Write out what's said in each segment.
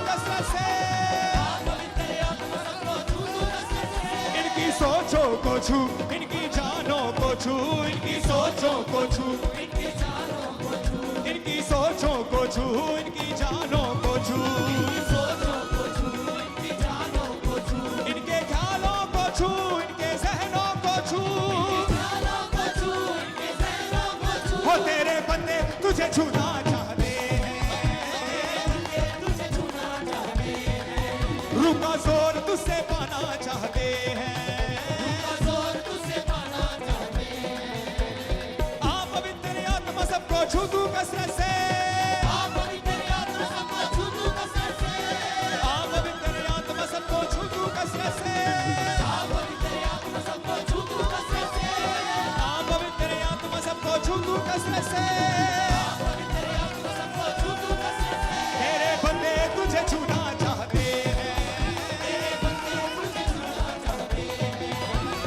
कसरत से, इनकी सोचों को छू, इनकी जानों को छू, इनकी सोचों को छू, इनकी सोचों को छू, इनकी जानों को छू, इनके ख्यालों को छू, इनके जहनों को छू। हो तेरे बंदे तुझे छूना चाहते हैं, रूह का जोर तुझसे पाना चाहते हैं, आप पवित्र आत्मा सबको छू तू कसरत से, आप पवित्र आत्मा सबको छू तू कसरत से, आप पवित्र आत्मा सबको छू तू कसरत से, आप पवित्र आत्मा सबको छू तू कसरत से, आप पवित्र आत्मा सबको छू तू कसरत से, तेरे बंदे तुझे छूना चाहते हैं,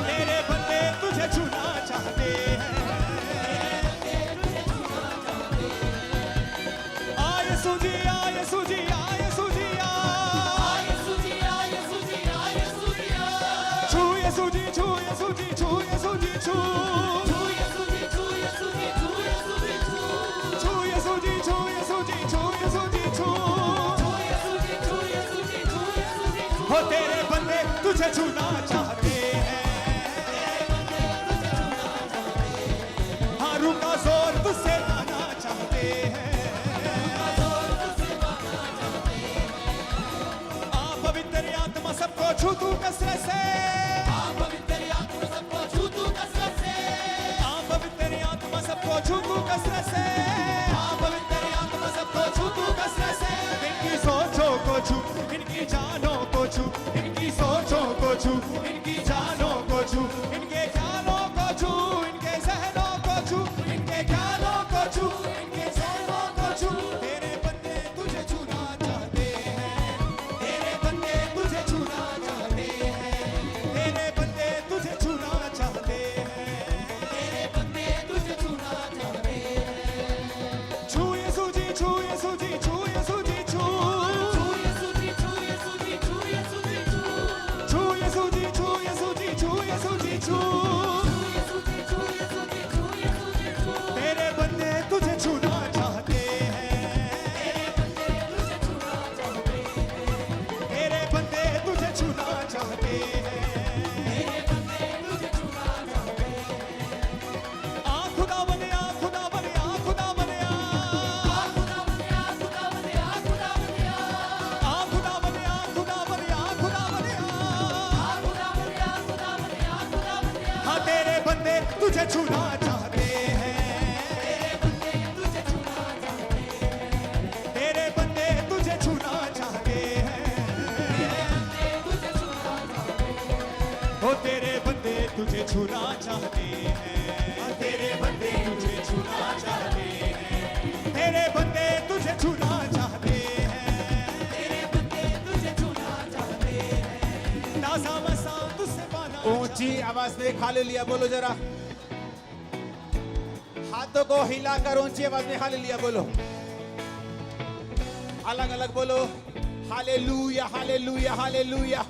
तेरे बंदे तुझे छूना चाहते हैं। आय सूजी आय सूजी आय सूजी आय सूजी आय सूजी आय सूजी छू ये सूजी छू ये सूजी छू ये सूजी छू छू ये सूजी छू ये सूजी छू ये सूजी छू छू ये सूजी छू ये सूजी छू ये सूजी छू छू ये सूजी छू ये सूजी छू ये सूजी छू। हो तेरे बंदे तुझे छूना चाहते हैं, हाँ रूह का जोर तुझसे पाना चाहते हैं, आप पवित्र आत्मा सबको छू तू कसरत से, आप पवित्र आत्मा सबको छू तू कसरत से, आप पवित्र आत्मा सबको छू तू कसरत से, आप पवित्र आत्मा सबको छू तू कसरत से, इनकी सोचों को छू, इनकी जानों को छू, इनकी सोचों को छू, इनकी जानों को छू, इनके ख्यालों को छू, इनके जहनों को छू, इनके ख्यालों को छू, इनके जहनों को छू। तेरे बंदे तुझे छूना चाहते हैं, तेरे बंदे तुझे छूना चाहते हैं, तेरे बंदे तुझे छूना चाहते हैं, तेरे बंदे तुझे छूना चाहते हैं। छू ये सूजी छू ये सूजी छू ये सूजी छू छू ये सूजी छू ये सूजी छू ये सूजी छू छू ये सूजी छू ये सूजी छू ये सूजी छू तेरे बंदे तुझे छूना चाहते हैं, तेरे बंदे तुझे छूना चाहते हैं। आ खुदा बने आ खुदा बने आ खुदा बने आ खुदा बने आ खुदा बने आ खुदा बने आ खुदा बने आ खुदा बने आ खुदा बने आ खुदा बने आ खुदा बने आ खुदा बने आ। हाँ तेरे बंदे तुझे छूना चाहते हैं, तेरे बंदे तुझे छूना चाहते हैं, हो तेरे बंदे तुझे छूना चाहते हैं, तेरे बंदे तुझे छूना चाहते हैं, तेरे बंदे तुझे छूना चाहते हैं, तेरे बंदे तुझे छूना चाहते हैं। ताज़ा मसा तुझसे पाना। ऊंची आवाज में हालेलुया बोलो जरा, हाथों को हिलाकर ऊंची आवाज में हालेलुया बोलो, अलग अलग बोलो, हालेलुया हालेलुया हालेलुया।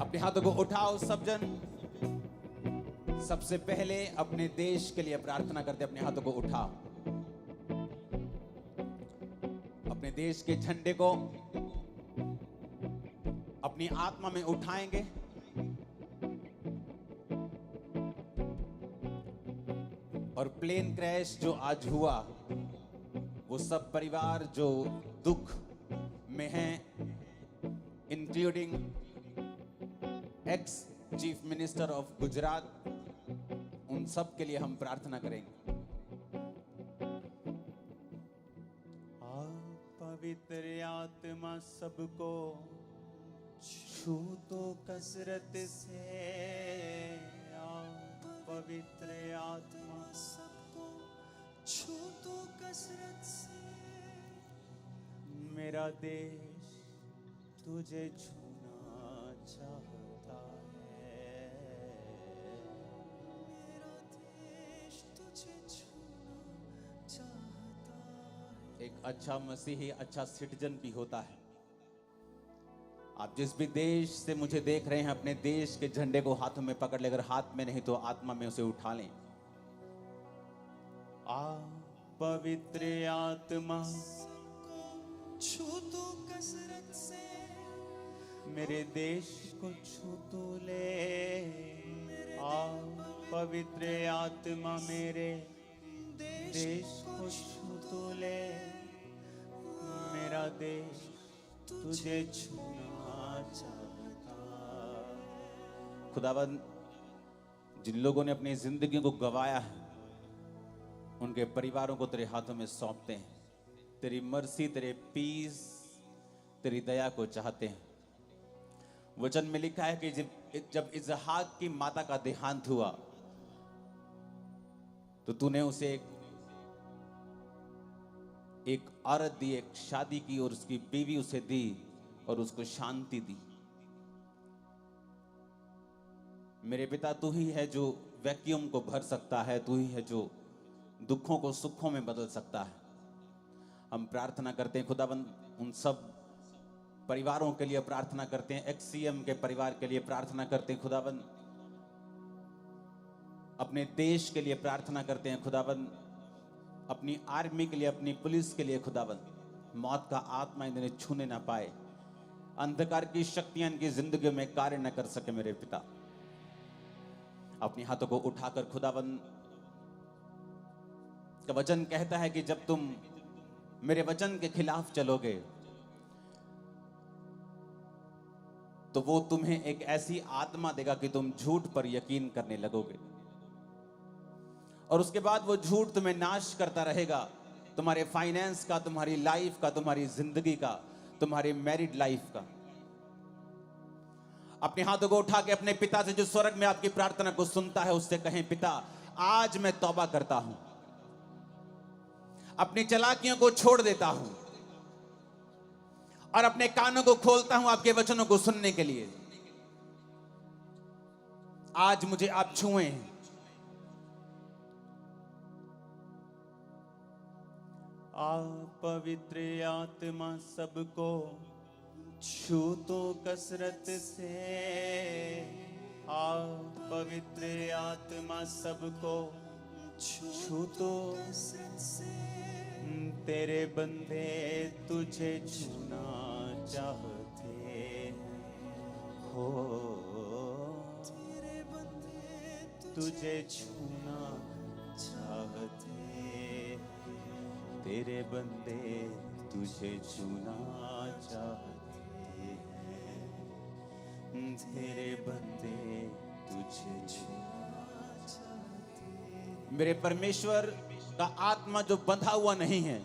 अपने हाथों को उठाओ सब जन। सबसे पहले अपने देश के लिए प्रार्थना करते, अपने हाथों को उठाओ, अपने देश के झंडे को अपनी आत्मा में उठाएंगे। और प्लेन क्रैश जो आज हुआ, वो सब परिवार जो दुख में हैं, including ex chief minister of Gujarat, उन सब के लिए हम प्रार्थना करेंगे। पवित्र आत्मा सबको छू तो कसरत से, पवित्र आत्मा सबको छू तो कसरत से मेरा देश तुझे छूना चाहता है। मेरा देश तुझे छूना चाहता है। एक अच्छा मसीही अच्छा सिटीजन भी होता है। आप जिस भी देश से मुझे देख रहे हैं, अपने देश के झंडे को हाथों में पकड़ ले, अगर हाथ में नहीं तो आत्मा में उसे उठा लें। आ पवित्र आत्मा छू तू कसरत से मेरे देश को छू तू ले। आ पवित्र आत्मा मेरे देश को छू तू ले। मेरा देश तुझे छूना चाहता। खुदावंद, जिन लोगों ने अपनी जिंदगी को गंवाया है, उनके परिवारों को तेरे हाथों में सौंपते हैं। तेरी मर्सी, तेरे पीस, तेरी दया को चाहते हैं। वचन में लिखा है कि जब इसहाक की माता का देहांत हुआ तो तूने उसे एक औरत दी, एक शादी की और उसकी बीवी उसे दी और उसको शांति दी। मेरे पिता, तू ही है जो वैक्यूम को भर सकता है, तू ही है जो दुखों को सुखों में बदल सकता है। हम प्रार्थना करते हैं खुदाबंद, उन सब परिवारों के लिए प्रार्थना करते हैं, एक्ससीएम के परिवार के लिए प्रार्थना करते हैं खुदाबंद, अपने देश के लिए प्रार्थना करते हैं खुदाबंद, अपनी आर्मी के लिए, अपनी पुलिस के लिए खुदाबंद। मौत का आत्मा इन्हें छूने ना पाए, अंधकार की शक्तियां इनकी जिंदगी में कार्य न कर सके। मेरे पिता, अपने हाथों को उठाकर खुदाबंद, का वचन कहता है कि जब तुम मेरे वचन के खिलाफ चलोगे तो वो तुम्हें एक ऐसी आत्मा देगा कि तुम झूठ पर यकीन करने लगोगे, और उसके बाद वो झूठ तुम्हें नाश करता रहेगा, तुम्हारे फाइनेंस का, तुम्हारी लाइफ का, तुम्हारी जिंदगी का, तुम्हारी मैरिड लाइफ का। अपने हाथों को उठा के अपने पिता से जो स्वर्ग में आपकी प्रार्थना को सुनता है उससे कहें, पिता आज मैं तौबा करता हूं, अपनी चालाकियों को छोड़ देता हूं और अपने कानों को खोलता हूं आपके वचनों को सुनने के लिए। आज मुझे आप छुएं। आ पवित्र आत्मा सबको छू तो कसरत से। आ पवित्र आत्मा सबको छू तो कसरत से तेरे बंदे तुझे छूना चाहते हो। तेरे बंदे तुझे छूना चाहते, तेरे बंदे तुझे छूना चाहते हैं, तेरे बंदे तुझे छूना चाहते। मेरे परमेश्वर का आत्मा जो बंधा हुआ नहीं है,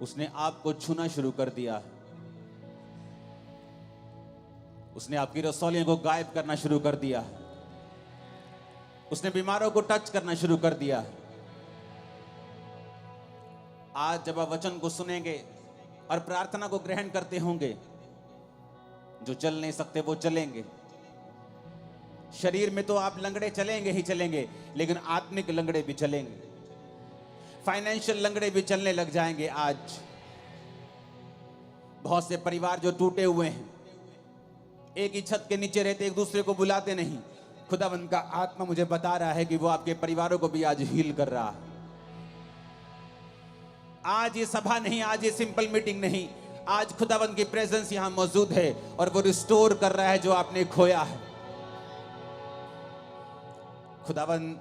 उसने आपको छूना शुरू कर दिया। उसने आपकी रसौलियों को गायब करना शुरू कर दिया। उसने बीमारों को टच करना शुरू कर दिया। आज जब आप वचन को सुनेंगे और प्रार्थना को ग्रहण करते होंगे, जो चल नहीं सकते वो चलेंगे। शरीर में तो आप लंगड़े चलेंगे ही चलेंगे, लेकिन आत्मिक लंगड़े भी चलेंगे, फाइनेंशियल लंगड़े भी चलने लग जाएंगे। आज बहुत से परिवार जो टूटे हुए हैं, एक ही छत के नीचे रहते, एक दूसरे को बुलाते नहीं। खुदावंद का आत्मा मुझे बता रहा है कि वो आपके परिवारों को भी आज हील कर रहा है। आज ये सभा नहीं, आज ये सिंपल मीटिंग नहीं, आज खुदावंद की प्रेजेंस यहां मौजूद है और वो रिस्टोर कर रहा है जो आपने खोया है। खुदावंद,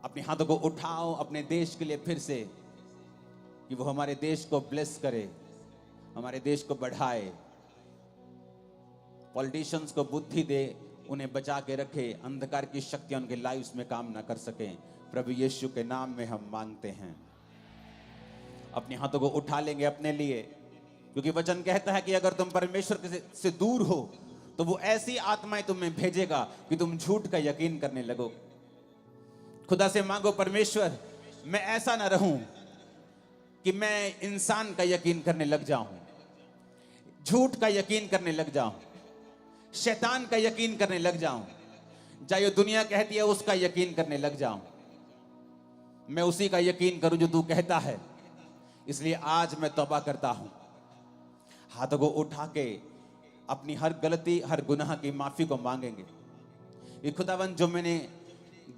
अपने हाथों को उठाओ अपने देश के लिए फिर से, कि वो हमारे देश को ब्लेस करे, हमारे देश को बढ़ाए, पॉलिटिशियंस को बुद्धि दे, उन्हें बचा के रखे, अंधकार की शक्तियां उनके लाइफ्स में काम ना कर सकें। प्रभु यीशु के नाम में हम मांगते हैं। अपने हाथों को उठा लेंगे अपने लिए, क्योंकि वचन कहता है कि अगर तुम परमेश्वर से दूर हो तो वो ऐसी आत्माएं तुम्हें भेजेगा कि तुम झूठ का यकीन करने लगो। खुदा से मांगो, परमेश्वर मैं ऐसा ना रहूं कि मैं इंसान का यकीन करने लग जाऊं, झूठ का यकीन करने लग जाऊं, शैतान का यकीन करने लग जाऊं, जो दुनिया कहती है उसका यकीन करने लग जाऊं। मैं उसी का यकीन करूं जो तू कहता है। इसलिए आज मैं तौबा करता हूं। हाथों को उठा के अपनी हर गलती, हर गुनाह की माफी को मांगेंगे। ये खुदावन, जो मैंने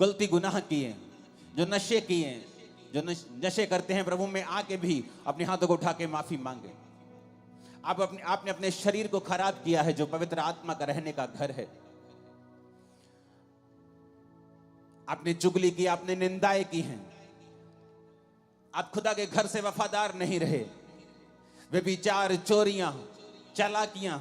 गलती गुनाह किए, जो नशे किए, जो नशे करते हैं प्रभु, में आके भी अपने हाथों को उठा के माफी मांगे। आपने अपने शरीर को खराब किया है, जो पवित्र आत्मा का रहने का घर है। आपने चुगली की, आपने निंदाएं की हैं। आप खुदा के घर से वफादार नहीं रहे। वे विचार, चोरियां, चालाकियां,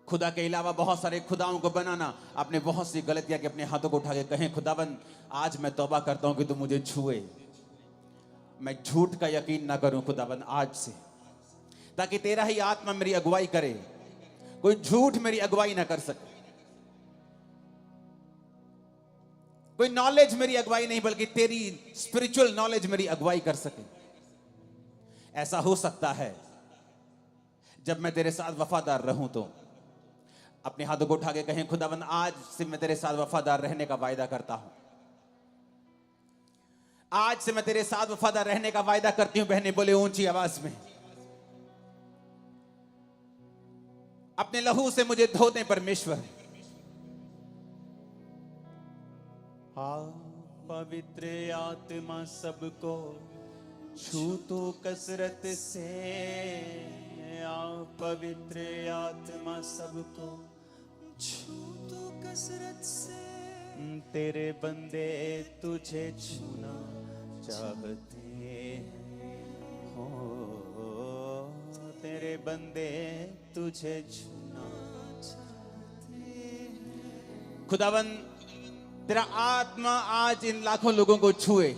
खुदा के अलावा बहुत सारे खुदाओं को बनाना, आपने बहुत सी गलतियां की। अपने हाथों को उठा के कहें, खुदावन आज मैं तौबा करता हूं कि तू मुझे छुए। मैं झूठ का यकीन ना करूं खुदावन आज से, ताकि तेरा ही आत्मा मेरी अगुवाई करे। कोई झूठ मेरी अगुवाई ना कर सके, कोई नॉलेज मेरी अगुवाई नहीं, बल्कि तेरी स्पिरिचुअल नॉलेज मेरी अगुवाई कर सके। ऐसा हो सकता है जब मैं तेरे साथ वफादार रहूं। तो अपने हाथों को उठा के कहें, खुदावन आज से मैं तेरे साथ वफादार रहने का वायदा करता हूं। आज से मैं तेरे साथ वफादार रहने का वायदा करती हूं। बहनें बोले ऊंची आवाज में, अपने लहू से मुझे धो दे परमेश्वर। हाँ, पवित्र आत्मा सबको छू तू कसरत से। पवित्र आत्मा सबको छू तू कसरत से। तेरे बंदे तुझे छूना चाहते हो, तेरे बंदे तुझे छूना चाहते हैं। खुदावन, तेरा आत्मा आज इन लाखों लोगों को छुए,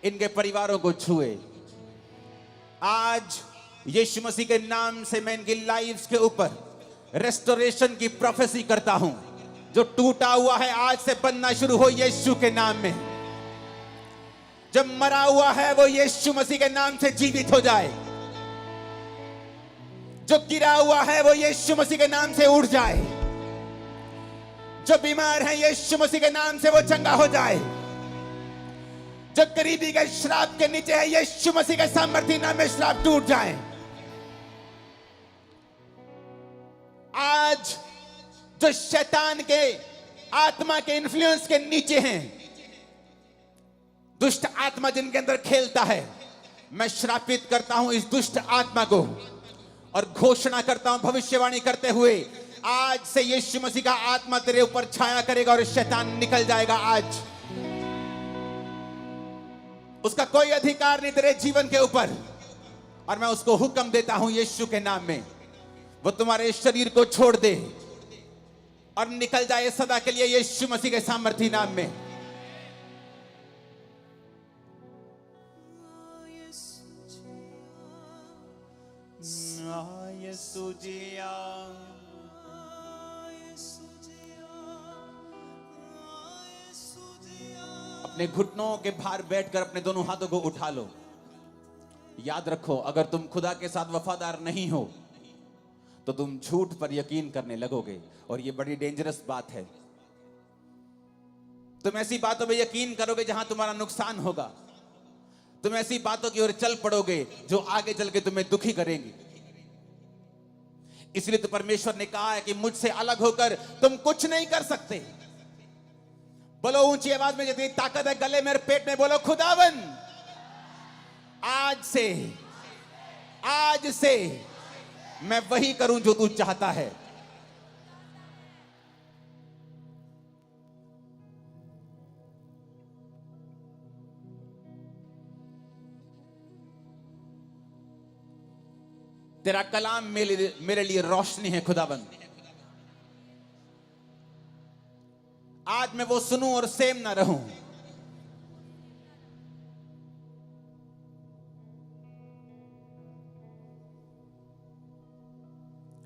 इनके परिवारों को छुए। आज यीशु मसीह के नाम से मैं इनकी लाइफ्स के ऊपर रेस्टोरेशन की प्रोफेसी करता हूं। जो टूटा हुआ है आज से बनना शुरू हो यीशु के नाम में। जब मरा हुआ है वो यीशु मसीह के नाम से जीवित हो जाए। जो गिरा हुआ है वो यीशु मसीह के नाम से उठ जाए। जो बीमार है यीशु मसीह के नाम से वो चंगा हो जाए। जो गरीबी के श्राप के नीचे है यीशु मसीह के सामर्थ्य नाम में श्राप टूट जाए। आज जो शैतान के आत्मा के इन्फ्लुएंस के नीचे हैं, दुष्ट आत्मा जिनके अंदर खेलता है, मैं श्रापित करता हूं इस दुष्ट आत्मा को और घोषणा करता हूं भविष्यवाणी करते हुए, आज से यीशु मसीह का आत्मा तेरे ऊपर छाया करेगा और शैतान निकल जाएगा। आज उसका कोई अधिकार नहीं तेरे जीवन के ऊपर। और मैं उसको हुक्म देता हूं यीशु के नाम में, वो तुम्हारे शरीर को छोड़ दे और निकल जाए सदा के लिए यीशु मसीह के सामर्थी नाम में। यीशु जिया, अपने घुटनों के भार बैठकर अपने दोनों हाथों को उठा लो। याद रखो, अगर तुम खुदा के साथ वफादार नहीं हो तो तुम झूठ पर यकीन करने लगोगे, और यह बड़ी डेंजरस बात है। तुम ऐसी बातों में यकीन करोगे जहां तुम्हारा नुकसान होगा। तुम ऐसी बातों की ओर चल पड़ोगे जो आगे चल के तुम्हें दुखी करेंगी। इसलिए तो परमेश्वर ने कहा है कि मुझसे अलग होकर तुम कुछ नहीं कर सकते। बोलो ऊंची आवाज में, जितनी ताकत है गले में और पेट में, बोलो खुदावन आज से मैं वही करूं जो तू चाहता है। तेरा कलाम मेरे लिए रोशनी है खुदावन। आज मैं वो सुनूं और सेम ना रहूं।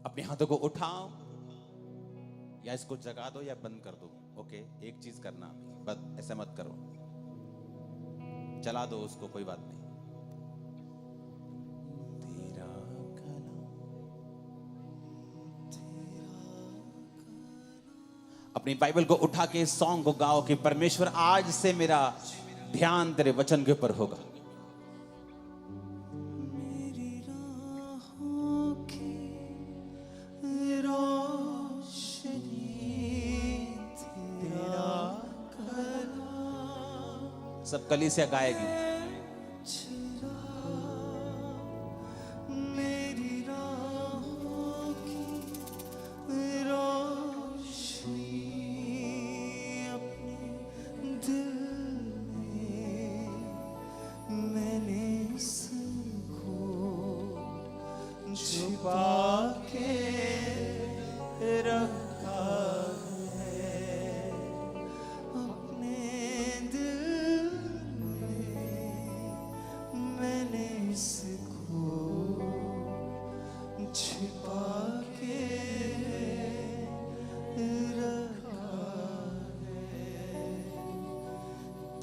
अपने हाथों को उठाओ, या इसको जगा दो या बंद कर दो। ओके, एक चीज करना, बस ऐसा मत करो, चला दो उसको, कोई बात नहीं। तेरा कलाम, अपनी बाइबल को उठा के इस सॉन्ग को गाओ कि परमेश्वर आज से मेरा ध्यान तेरे वचन के ऊपर होगा। सब कलीसिया गाएगी।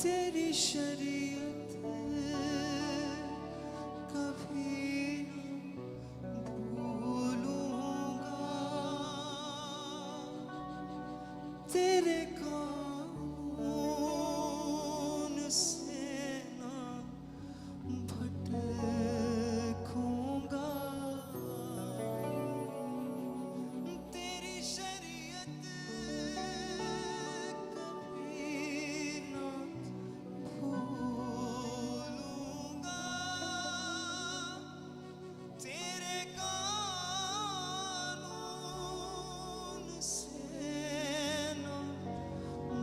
तेरी शरीयत कभी भूलूंगा, तेरे कानून से ना भटकूंगा। तेरी शरीयत कभी ना भूलूंगा, तेरे कानून से ना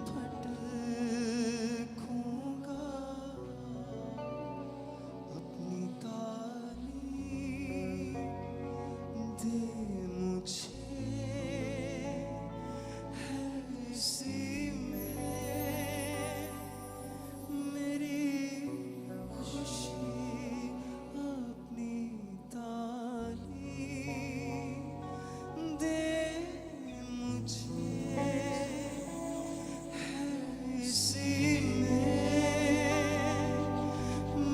भटकूंगा। अपनी तालीम दे मुझे, ऐसी मेरी खुशी। अपनी तालीम दे मुझे, ऐसी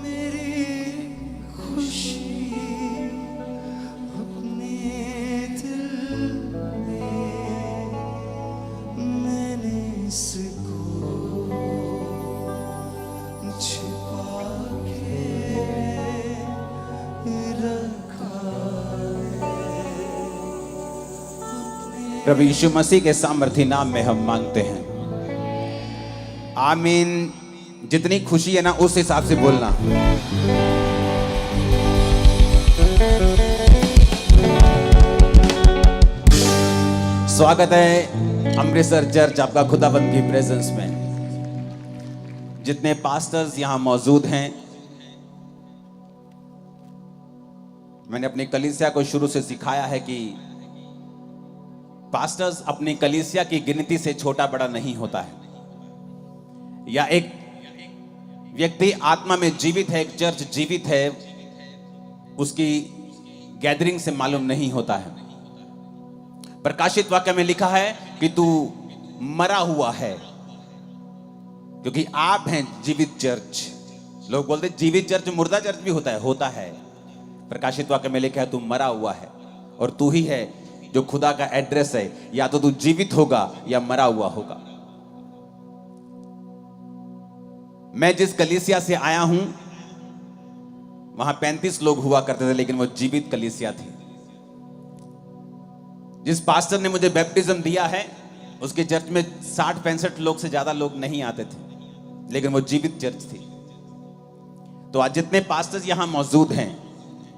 मेरी खुशी। अपने दिल में मैंने इसको छिपा के रखा है। प्रभु यीशु मसीह के सामर्थी नाम में हम मांगते हैं, आमीन। जितनी खुशी है ना उस हिसाब से बोलना। स्वागत है अमृतसर चर्च आपका खुदाबंद की प्रेजेंस में। जितने पास्टर्स यहां मौजूद हैं, मैंने अपनी कलीसिया को शुरू से सिखाया है कि पास्टर्स अपनी कलीसिया की गिनती से छोटा बड़ा नहीं होता है, या एक व्यक्ति आत्मा में जीवित है, एक चर्च जीवित है, उसकी गैदरिंग से मालूम नहीं होता है। प्रकाशित वाक्य में लिखा है कि तू मरा हुआ है, क्योंकि आप हैं जीवित चर्च। लोग बोलते जीवित चर्च, मुर्दा चर्च भी होता है। प्रकाशित वाक्य में लिखा है तू मरा हुआ है, और तू ही है जो खुदा का एड्रेस है। या तो तू जीवित होगा या मरा हुआ होगा। मैं जिस कलीसिया से आया हूं वहां 35 लोग हुआ करते थे, लेकिन वो जीवित कलीसिया थी। जिस पास्टर ने मुझे बैप्टिज्म दिया है उसके चर्च में 60-65 लोग से ज्यादा लोग नहीं आते थे, लेकिन वो जीवित चर्च थी। तो आज जितने पास्टर्स यहां मौजूद हैं,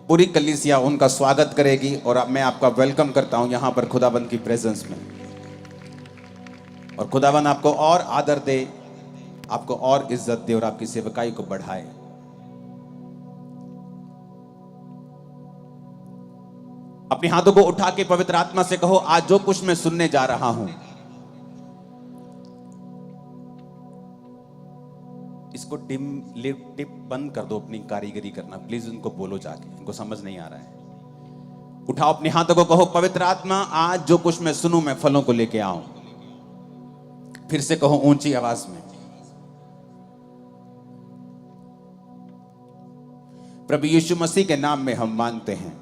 पूरी कलीसिया उनका स्वागत करेगी, और अब मैं आपका वेलकम करता हूं यहां पर खुदाबंद की प्रेजेंस में। और खुदाबंद आपको और आदर दे, आपको और इज्जत दे, और आपकी सेवकाई को बढ़ाए। अपने हाथों को उठा के पवित्र आत्मा से कहो, आज जो कुछ मैं सुनने जा रहा हूं, इसको टिप बंद कर दो। अपनी कारीगरी करना प्लीज, उनको बोलो जाके, इनको समझ नहीं आ रहा है। उठाओ अपने हाथों को, कहो पवित्र आत्मा आज जो कुछ मैं सुनूं मैं फलों को लेके आऊं। फिर से कहो ऊंची आवाज में, प्रभु यीशु मसीह के नाम में हम मांगते हैं।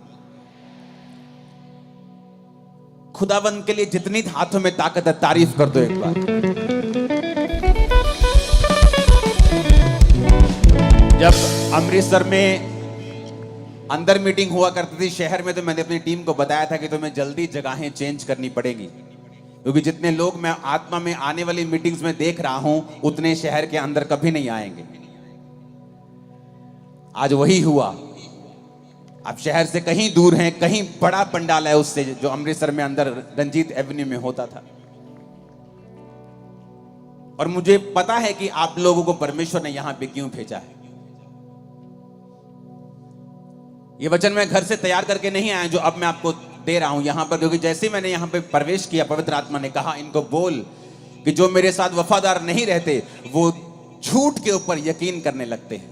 खुदावंद के लिए जितनी हाथों में ताकत है तारीफ कर दो एक बार। जब अमृतसर में अंदर मीटिंग हुआ करती थी शहर में, तो मैंने अपनी टीम को बताया था कि तुम्हें जल्दी जगहें चेंज करनी पड़ेगी, क्योंकि जितने लोग मैं आत्मा में आने वाली मीटिंग्स में देख रहा हूं उतने शहर के अंदर कभी नहीं आएंगे। आज वही हुआ। आप शहर से कहीं दूर हैं, कहीं बड़ा पंडाल है उससे जो अमृतसर में अंदर रंजीत एवेन्यू में होता था। और मुझे पता है कि आप लोगों को परमेश्वर ने यहां पे क्यों भेजा है। ये वचन मैं घर से तैयार करके नहीं आया जो अब मैं आपको दे रहा हूं यहां पर, क्योंकि जैसे मैंने यहां पे प्रवेश किया पवित्र आत्मा ने कहा इनको बोल कि जो मेरे साथ वफादार नहीं रहते वो झूठ के ऊपर यकीन करने लगते हैं।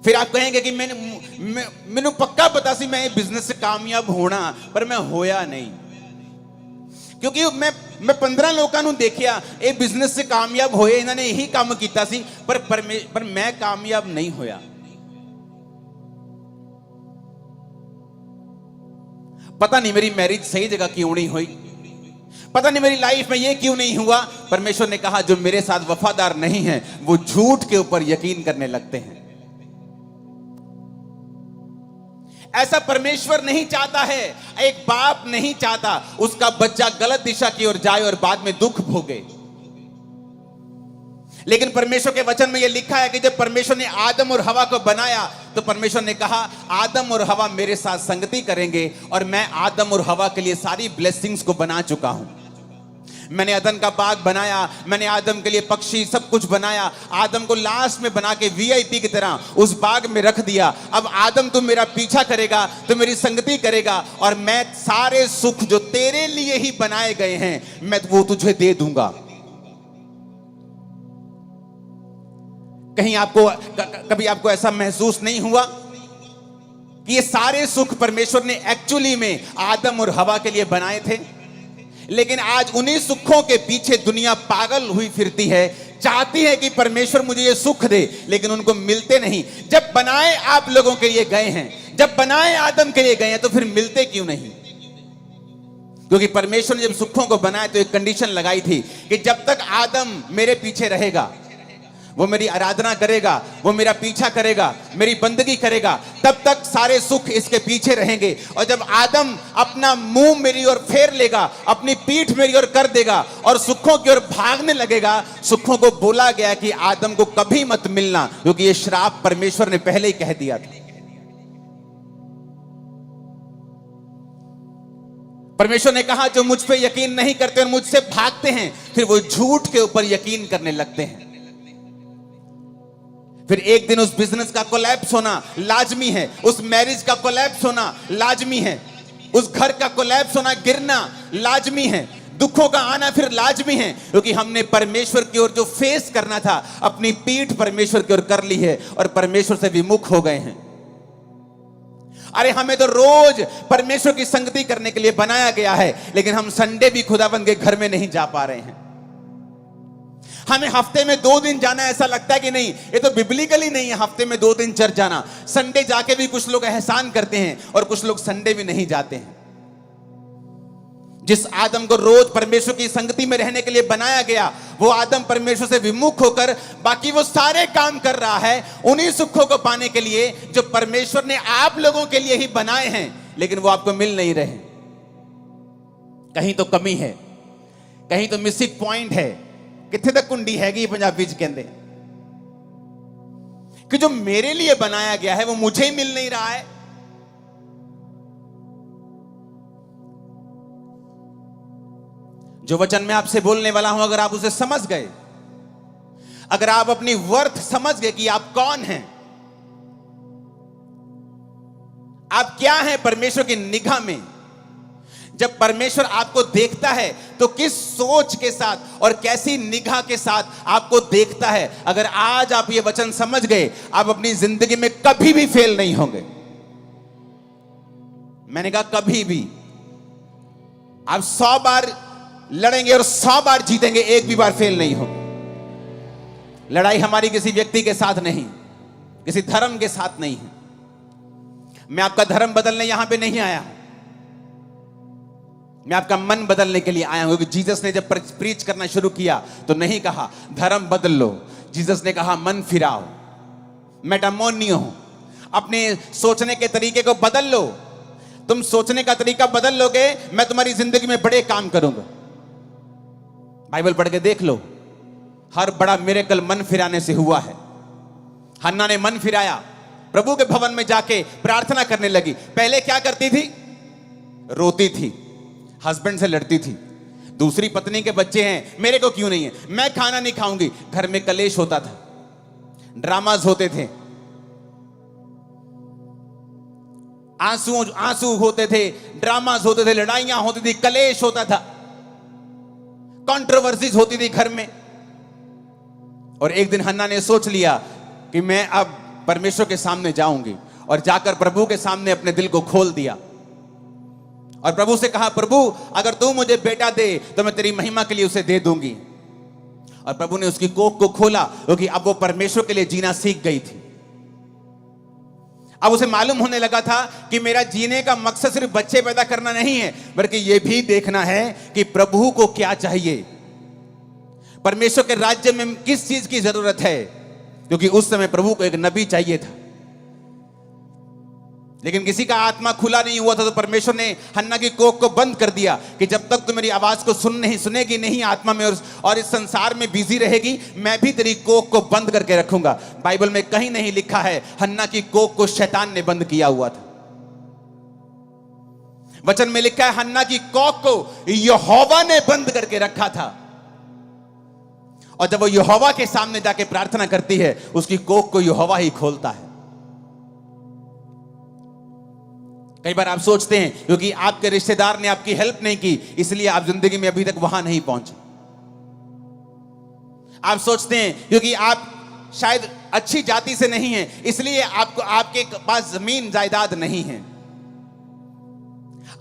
फिर आप कहेंगे कि मैंने पक्का पता सी मैं बिजनेस से कामयाब होना, पर मैं होया नहीं, क्योंकि मैं 15 लोगों को देखिया ये बिजनेस से कामयाब होए, इन्होंने यही काम किया सी, पर मैं कामयाब नहीं होया। पता नहीं मेरी मैरिज सही जगह क्यों नहीं हुई, पता नहीं मेरी लाइफ में ये क्यों नहीं हुआ। परमेश्वर ने कहा जो मेरे साथ वफादार नहीं है वो झूठ के ऊपर यकीन करने लगते हैं। ऐसा परमेश्वर नहीं चाहता है। एक बाप नहीं चाहता उसका बच्चा गलत दिशा की ओर जाए और बाद में दुख भोगे। लेकिन परमेश्वर के वचन में यह लिखा है कि जब परमेश्वर ने आदम और हवा को बनाया तो परमेश्वर ने कहा आदम और हवा मेरे साथ संगति करेंगे, और मैं आदम और हवा के लिए सारी ब्लेसिंग्स को बना चुका हूं। मैंने अदन का बाग बनाया, मैंने आदम के लिए पक्षी सब कुछ बनाया, आदम को लास्ट में बना के वीआईपी की तरह उस बाग में रख दिया। अब आदम तुम मेरा पीछा करेगा, तुम मेरी संगति करेगा, और मैं सारे सुख जो तेरे लिए ही बनाए गए हैं मैं वो तुझे दे दूंगा। कहीं कभी आपको ऐसा महसूस नहीं हुआ कि ये सारे सुख परमेश्वर ने एक्चुअली में आदम और हवा के लिए बनाए थे? लेकिन आज उन्हीं सुखों के पीछे दुनिया पागल हुई फिरती है, चाहती है कि परमेश्वर मुझे ये सुख दे, लेकिन उनको मिलते नहीं। जब बनाए आप लोगों के लिए गए हैं, जब बनाए आदम के लिए गए हैं, तो फिर मिलते क्यों नहीं? क्योंकि परमेश्वर ने जब सुखों को बनाया तो एक कंडीशन लगाई थी कि जब तक आदम मेरे पीछे रहेगा, वो मेरी आराधना करेगा, वो मेरा पीछा करेगा, मेरी बंदगी करेगा, तब तक सारे सुख इसके पीछे रहेंगे। और जब आदम अपना मुंह मेरी ओर फेर लेगा, अपनी पीठ मेरी ओर कर देगा और सुखों की ओर भागने लगेगा, सुखों को बोला गया कि आदम को कभी मत मिलना, क्योंकि ये श्राप परमेश्वर ने पहले ही कह दिया था। परमेश्वर ने कहा जो मुझ पे यकीन नहीं करते और मुझसे भागते हैं, फिर वो झूठ के ऊपर यकीन करने लगते हैं। फिर एक दिन उस बिजनेस का कोलैप्स होना लाजमी है, उस मैरिज का कोलैप्स होना लाजमी है, उस घर का कोलैप्स होना, गिरना लाजमी है, दुखों का आना फिर लाजमी है, क्योंकि हमने परमेश्वर की ओर जो फेस करना था अपनी पीठ परमेश्वर की ओर कर ली है और परमेश्वर से विमुख हो गए हैं। अरे हमें तो रोज परमेश्वर की संगति करने के लिए बनाया गया है, लेकिन हम संडे भी खुदाबंद के घर में नहीं जा पा रहे हैं। हमें हफ्ते में 2 दिन जाना ऐसा लगता है कि नहीं, ये तो बिब्लिकली नहीं है हफ्ते में 2 दिन चर्च जाना। संडे जाके भी कुछ लोग एहसान करते हैं और कुछ लोग संडे भी नहीं जाते हैं। जिस आदम को रोज परमेश्वर की संगति में रहने के लिए बनाया गया, वो आदम परमेश्वर से विमुख होकर बाकी वो सारे काम कर रहा है उन्हीं सुखों को पाने के लिए जो परमेश्वर ने आप लोगों के लिए ही बनाए हैं, लेकिन वो आपको मिल नहीं रहे। कहीं तो कमी है, कहीं तो मिसिंग पॉइंट है। कितने तक कुंडी हैगी पंजाबी च कहते कि जो मेरे लिए बनाया गया है वो मुझे ही मिल नहीं रहा है। जो वचन मैं आपसे बोलने वाला हूं, अगर आप उसे समझ गए, अगर आप अपनी वर्थ समझ गए कि आप कौन हैं, आप क्या हैं परमेश्वर की निगाह में, जब परमेश्वर आपको देखता है तो किस सोच के साथ और कैसी निगाह के साथ आपको देखता है, अगर आज आप ये वचन समझ गए, आप अपनी जिंदगी में कभी भी फेल नहीं होंगे। मैंने कहा कभी भी। आप 100 बार लड़ेंगे और 100 बार जीतेंगे, एक भी बार फेल नहीं होंगे। लड़ाई हमारी किसी व्यक्ति के साथ नहीं, किसी धर्म के साथ नहीं है। मैं आपका धर्म बदलने यहां पे नहीं आया, मैं आपका मन बदलने के लिए आया हूं। क्योंकि जीसस ने जब प्रीच करना शुरू किया तो नहीं कहा धर्म बदल लो, जीसस ने कहा मन फिराओ, मेटामोनियो, अपने सोचने के तरीके को बदल लो। तुम सोचने का तरीका बदल लोगे, मैं तुम्हारी जिंदगी में बड़े काम करूंगा। बाइबल पढ़ के देख लो, हर बड़ा मिरेकल मन फिराने से हुआ है। हन्ना ने मन फिराया, प्रभु के भवन में जाके प्रार्थना करने लगी। पहले क्या करती थी? रोती थी, हस्बैंड से लड़ती थी, दूसरी पत्नी के बच्चे हैं, मेरे को क्यों नहीं है, मैं खाना नहीं खाऊंगी। घर में कलेश होता था, ड्रामास होते थे, आंसू होते थे, ड्रामास होते थे, लड़ाइयां होती थी, कलेश होता था, कंट्रोवर्सीज होती थी घर में। और एक दिन हन्ना ने सोच लिया कि मैं अब परमेश्वर के सामने जाऊंगी, और जाकर प्रभु के सामने अपने दिल को खोल दिया और प्रभु से कहा, प्रभु अगर तू मुझे बेटा दे तो मैं तेरी महिमा के लिए उसे दे दूंगी। और प्रभु ने उसकी कोख को खोला, क्योंकि अब वो परमेश्वर के लिए जीना सीख गई थी। अब उसे मालूम होने लगा था कि मेरा जीने का मकसद सिर्फ बच्चे पैदा करना नहीं है, बल्कि यह भी देखना है कि प्रभु को क्या चाहिए, परमेश्वर के राज्य में किस चीज की जरूरत है। क्योंकि उस समय प्रभु को एक नबी चाहिए था, लेकिन किसी का आत्मा खुला नहीं हुआ था। तो परमेश्वर ने हन्ना की कोख को बंद कर दिया कि जब तक तू मेरी आवाज को सुनेगी नहीं आत्मा में, और इस संसार में बिजी रहेगी, मैं भी तेरी कोख को बंद करके रखूंगा। बाइबल में कहीं नहीं लिखा है हन्ना की कोख को शैतान ने बंद किया हुआ था। वचन में लिखा है हन्ना की कोख को यहोवा ने बंद करके रखा था। और जब वो यहोवा के सामने जाके प्रार्थना करती है, उसकी कोख को यहोवा ही खोलता है। कई बार आप सोचते हैं क्योंकि आपके रिश्तेदार ने आपकी हेल्प नहीं की, इसलिए आप जिंदगी में अभी तक वहां नहीं पहुंचे। आप सोचते हैं क्योंकि आप शायद अच्छी जाति से नहीं हैं, इसलिए आपके पास जमीन जायदाद नहीं है।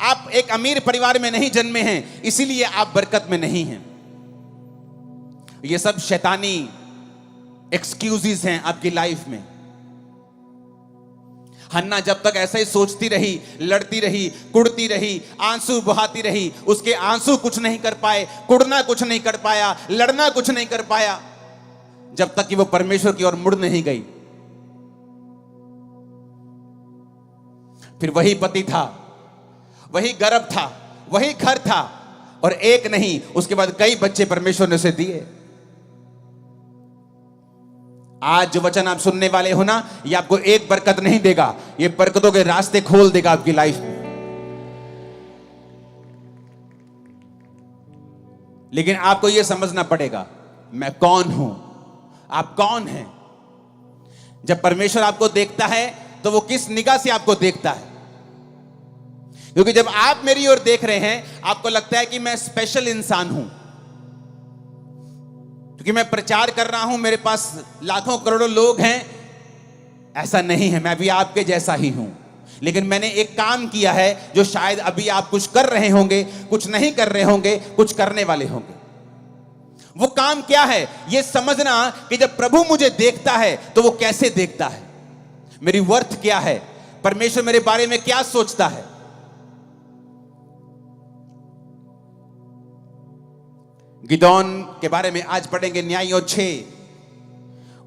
आप एक अमीर परिवार में नहीं जन्मे हैं, इसीलिए आप बरकत में नहीं हैं। ये सब शैतानी एक्सक्यूजेस हैं आपकी लाइफ में। हन्ना जब तक ऐसा ही सोचती रही, लड़ती रही, कुड़ती रही, आंसू बहाती रही, उसके आंसू कुछ नहीं कर पाए, कुड़ना कुछ नहीं कर पाया, लड़ना कुछ नहीं कर पाया, जब तक कि वो परमेश्वर की ओर मुड़ नहीं गई। फिर वही पति था, वही गर्भ था, वही घर था, और एक नहीं, उसके बाद कई बच्चे परमेश्वर ने उसे दिए। आज जो वचन आप सुनने वाले हो ना, ये आपको एक बरकत नहीं देगा, ये बरकतों के रास्ते खोल देगा आपकी लाइफ में। लेकिन आपको यह समझना पड़ेगा, मैं कौन हूं, आप कौन हैं। जब परमेश्वर आपको देखता है तो वो किस निगाह से आपको देखता है। क्योंकि जब आप मेरी ओर देख रहे हैं, आपको लगता है कि मैं स्पेशल इंसान हूं, क्योंकि मैं प्रचार कर रहा हूं, मेरे पास लाखों करोड़ों लोग हैं। ऐसा नहीं है, मैं भी आपके जैसा ही हूं, लेकिन मैंने एक काम किया है जो शायद अभी आप कुछ कर रहे होंगे, कुछ नहीं कर रहे होंगे, कुछ करने वाले होंगे। वो काम क्या है, ये समझना कि जब प्रभु मुझे देखता है तो वो कैसे देखता है, मेरी वर्थ क्या है, परमेश्वर मेरे बारे में क्या सोचता है। गिदोन के बारे में आज पढ़ेंगे, न्यायियों 6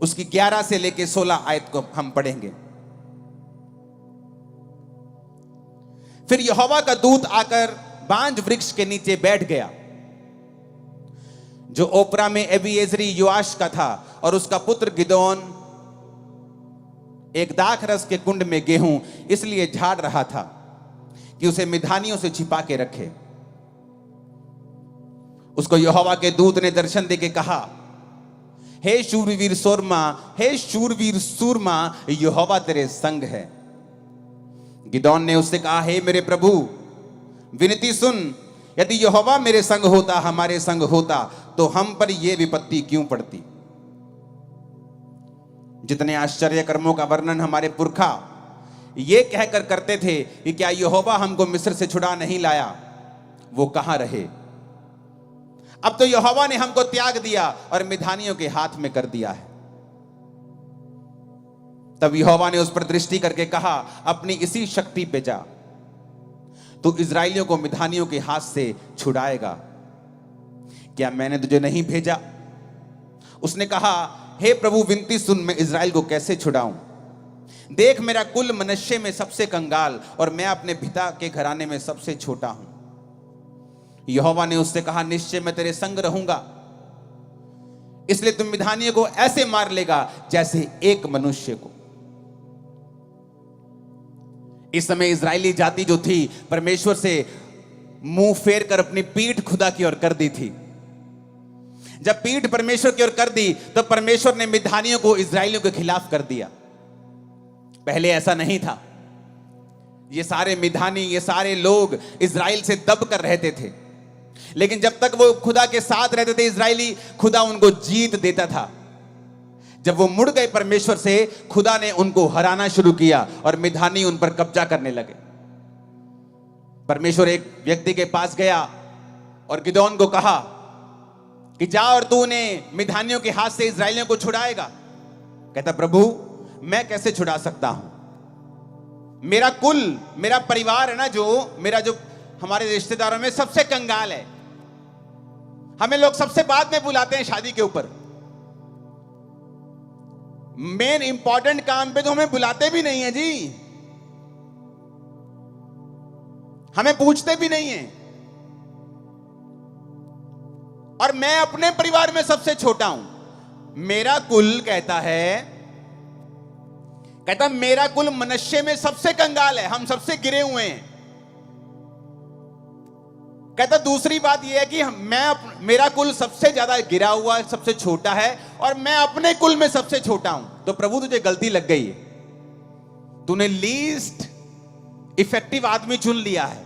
उसकी 11 से लेकर 16 आयत को हम पढ़ेंगे। फिर यहोवा का दूत आकर बांज वृक्ष के नीचे बैठ गया, जो ओपरा में एबीएजरी योआश का था, और उसका पुत्र गिदोन एक दाख रस के कुंड में गेहूं इसलिए झाड़ रहा था कि उसे मिधानियों से छिपा के रखे। उसको यहोवा के दूत ने दर्शन देके कहा, हे शूरवीर सूरमा, हे शूरवीर सूरमा, यहोवा तेरे संग है। गिदोन ने उससे कहा, हे मेरे प्रभु, विनती सुन, यदि यहोवा मेरे संग होता, हमारे संग होता, तो हम पर यह विपत्ति क्यों पड़ती। जितने आश्चर्य कर्मों का वर्णन हमारे पुरखा ये कहकर करते थे कि क्या यहोवा हमको मिस्र से छुड़ा नहीं लाया, वो कहां रहे। अब तो यहोवा ने हमको त्याग दिया और मिधानियों के हाथ में कर दिया है। तब यहोवा ने उस पर दृष्टि करके कहा, अपनी इसी शक्ति पे जा, तू इजराइलियों को मिधानियों के हाथ से छुड़ाएगा। क्या मैंने तुझे नहीं भेजा। उसने कहा, हे प्रभु विनती सुन, मैं इजराइल को कैसे छुड़ाऊं। देख मेरा कुल मनुष्य में सबसे कंगाल और मैं अपने पिता के घराने में सबसे छोटा हूं। यहोवा ने उससे कहा, निश्चय मैं तेरे संग रहूंगा, इसलिए तुम मिधानियों को ऐसे मार लेगा जैसे एक मनुष्य को। इस समय इजरायली जाति जो थी परमेश्वर से मुंह फेर कर अपनी पीठ खुदा की ओर कर दी थी। जब पीठ परमेश्वर की ओर कर दी तो परमेश्वर ने मिधानियों को इजरायलियों के खिलाफ कर दिया। पहले ऐसा नहीं था। ये सारे मिधानी, ये सारे लोग इजराइल से दब कर रहते थे, लेकिन जब तक वो खुदा के साथ रहते थे इजरायली, खुदा उनको जीत देता था। जब वो मुड़ गए परमेश्वर से, खुदा ने उनको हराना शुरू किया और मिधानी उन पर कब्जा करने लगे। परमेश्वर एक व्यक्ति के पास गया और गिदोन को कहा कि जा और तू उन्हें मिधानियों के हाथ से इजरायलियों को छुड़ाएगा। कहता, प्रभु मैं कैसे छुड़ा सकता हूं। मेरा कुल, मेरा परिवार है ना, जो हमारे रिश्तेदारों में सबसे कंगाल है। हमें लोग सबसे बाद में बुलाते हैं शादी के ऊपर। मेन इंपॉर्टेंट काम पे तो हमें बुलाते भी नहीं है जी, हमें पूछते भी नहीं है। और मैं अपने परिवार में सबसे छोटा हूं। मेरा कुल कहता मेरा कुल मनुष्य में सबसे कंगाल है, हम सबसे गिरे हुए हैं। कहता दूसरी बात यह है कि मेरा कुल सबसे ज्यादा गिरा हुआ है, सबसे छोटा है, और मैं अपने कुल में सबसे छोटा हूं। तो प्रभु तुझे गलती लग गई है, तूने लीस्ट इफेक्टिव आदमी चुन लिया है।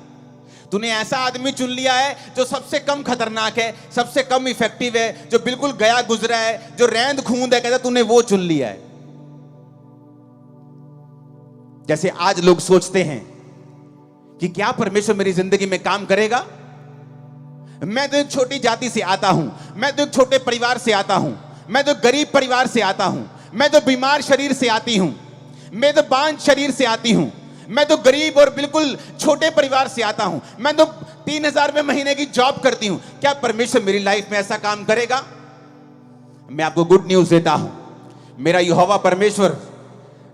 तूने ऐसा आदमी चुन लिया है जो सबसे कम खतरनाक है, सबसे कम इफेक्टिव है, जो बिल्कुल गया गुजरा है, जो रैंद खूंद है। कहता तूने वो चुन लिया है। जैसे आज लोग सोचते हैं कि क्या परमेश्वर मेरी जिंदगी में काम करेगा। मैं तो एक छोटी जाति से आता हूं, मैं तो एक छोटे परिवार से आता हूं, मैं तो गरीब परिवार से आता हूं, मैं तो बीमार शरीर से आती हूं, मैं तो बांझ शरीर से आती हूं, मैं तो गरीब और बिल्कुल छोटे परिवार से आता हूं, मैं तो 3,000 रुपए महीने की जॉब करती हूं। क्या परमेश्वर मेरी लाइफ में ऐसा काम करेगा। मैं आपको गुड न्यूज देता हूं। मेरा यहोवा परमेश्वर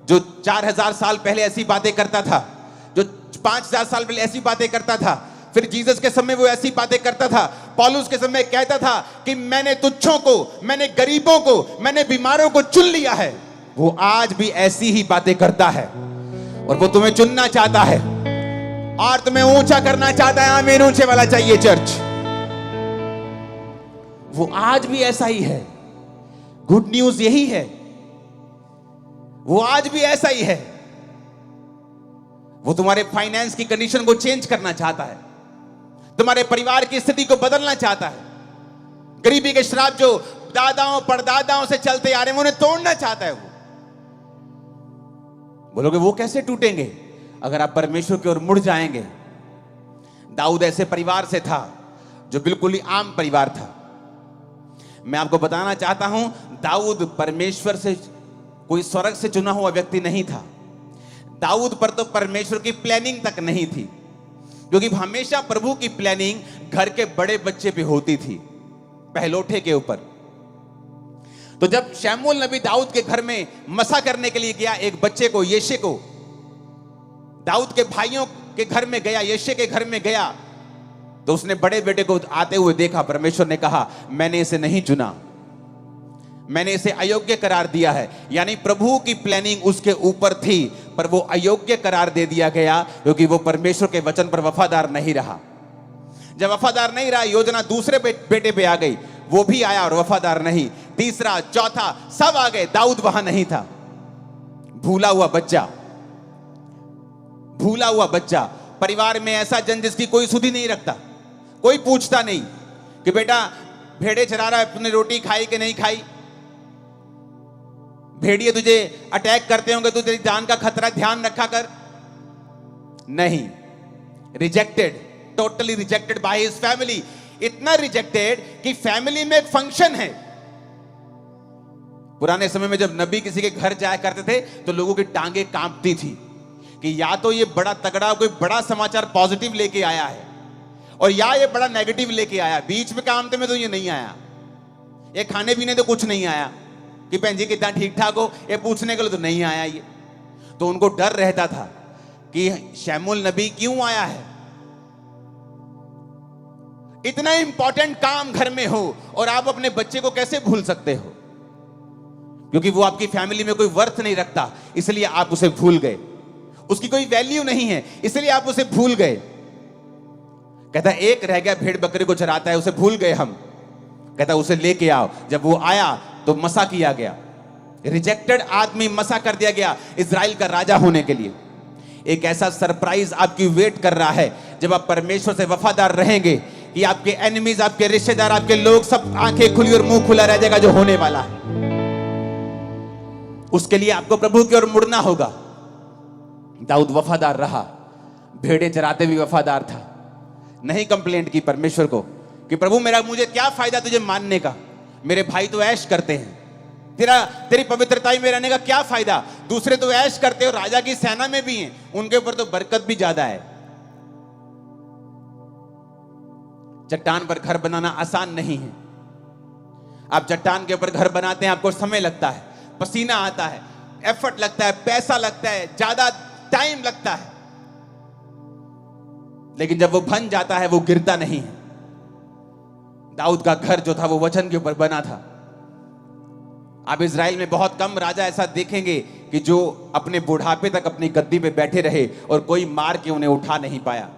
जो 4,000 साल पहले ऐसी बातें करता था, जो 5,000 साल पहले ऐसी बातें करता था, फिर जीसस के समय वो ऐसी बातें करता था, पौलुस के समय कहता था कि मैंने तुच्छों को, मैंने गरीबों को, मैंने बीमारों को चुन लिया है, वो आज भी ऐसी ही बातें करता है। और वो तुम्हें चुनना चाहता है और तुम्हें ऊंचा करना चाहता है। आमीन, ऊंचे वाला चाहिए चर्च। वो आज भी ऐसा ही है। गुड न्यूज यही है, वो आज भी ऐसा ही है। वो तुम्हारे फाइनेंस की कंडीशन को चेंज करना चाहता है, तुम्हारे परिवार की स्थिति को बदलना चाहता है। गरीबी के श्राप जो दादाओं परदादाओं से चलते आ रहे हैं, उन्हें तोड़ना चाहता है। वो बोलोगे वो कैसे टूटेंगे। अगर आप परमेश्वर की ओर मुड़ जाएंगे। दाऊद ऐसे परिवार से था जो बिल्कुल ही आम परिवार था। मैं आपको बताना चाहता हूं, दाऊद परमेश्वर से कोई स्वर्ग से चुना हुआ व्यक्ति नहीं था। दाऊद पर तो परमेश्वर की प्लानिंग तक नहीं थी, क्योंकि हमेशा प्रभु की प्लानिंग घर के बड़े बच्चे पे होती थी, पहलोठे के ऊपर। तो जब शमूएल नबी दाऊद के घर में मसा करने के लिए गया, एक बच्चे को, यिशै को, दाऊद के भाइयों के घर में गया, यिशै के घर में गया, तो उसने बड़े बेटे को आते हुए देखा। परमेश्वर ने कहा, मैंने इसे नहीं चुना, मैंने इसे अयोग्य करार दिया है। यानी प्रभु की प्लानिंग उसके ऊपर थी, पर वो अयोग्य करार दे दिया गया, क्योंकि वो परमेश्वर के वचन पर वफादार नहीं रहा। जब वफादार नहीं रहा, योजना दूसरे बेटे पे आ गई, वो भी आया और वफादार नहीं। तीसरा, चौथा, सब आ गए, दाऊद वहां नहीं था। भूला हुआ बच्चा, परिवार में ऐसा जन जिसकी कोई सुधि नहीं रखता, कोई पूछता नहीं कि बेटा भेड़े चरा रहा है, तूने रोटी खाई कि नहीं खाई, भेड़िए तुझे अटैक करते होंगे तो तेरी जान का खतरा, ध्यान रखा कर। नहीं, rejected, totally rejected by his family. इतना रिजेक्टेड कि फैमिली में एक फंक्शन है। पुराने समय में जब नबी किसी के घर जाया करते थे तो लोगों की टांगे कांपती थी कि या तो ये बड़ा तगड़ा कोई बड़ा समाचार पॉजिटिव लेके आया है और या ये बड़ा नेगेटिव लेके आया। बीच में काम में तो ये नहीं आया, ये खाने पीने तो कुछ नहीं आया कि बहन जी कितना ठीक ठाक हो, ये पूछने के लिए तो नहीं आया ये। तो उनको डर रहता था कि शैमुल नबी क्यों आया है। इतना इंपॉर्टेंट काम घर में हो और आप अपने बच्चे को कैसे भूल सकते हो, क्योंकि वो आपकी फैमिली में कोई वर्थ नहीं रखता, इसलिए आप उसे भूल गए। उसकी कोई वैल्यू नहीं है, इसलिए आप उसे भूल गए। कहता एक रह गया भेड़ बकरी को चराता है, उसे भूल गए हम। कहता उसे लेके आओ। जब वो आया तो मसा किया गया, रिजेक्टेड आदमी मसा कर दिया गया इजराइल का राजा होने के लिए। एक ऐसा सरप्राइज आपकी वेट कर रहा है जब आप परमेश्वर से वफादार रहेंगे कि आपके एनिमीज, आपके रिश्तेदार, आपके लोग सब आंखें खुली और मुंह खुला रह जाएगा जो होने वाला है। उसके लिए आपको प्रभु की ओर मुड़ना होगा। दाऊद वफादार रहा, भेड़े चराते भी वफादार था, नहीं कंप्लेंट की परमेश्वर को कि प्रभु मुझे क्या फायदा तुझे मानने का, मेरे भाई तो ऐश करते हैं, तेरी पवित्रता में रहने का क्या फायदा, दूसरे तो ऐश करते हो, राजा की सेना में भी हैं, उनके ऊपर तो बरकत भी ज्यादा है। चट्टान पर घर बनाना आसान नहीं है। आप चट्टान के ऊपर घर बनाते हैं, आपको समय लगता है, पसीना आता है, एफर्ट लगता है, पैसा लगता है, ज्यादा टाइम लगता है, लेकिन जब वो बन जाता है वो गिरता नहीं है। दाऊद का घर जो था वो वचन के ऊपर बना था। आप इजराइल में बहुत कम राजा ऐसा देखेंगे कि जो अपने बुढ़ापे तक अपनी गद्दी पे बैठे रहे और कोई मार के उन्हें उठा नहीं पाया।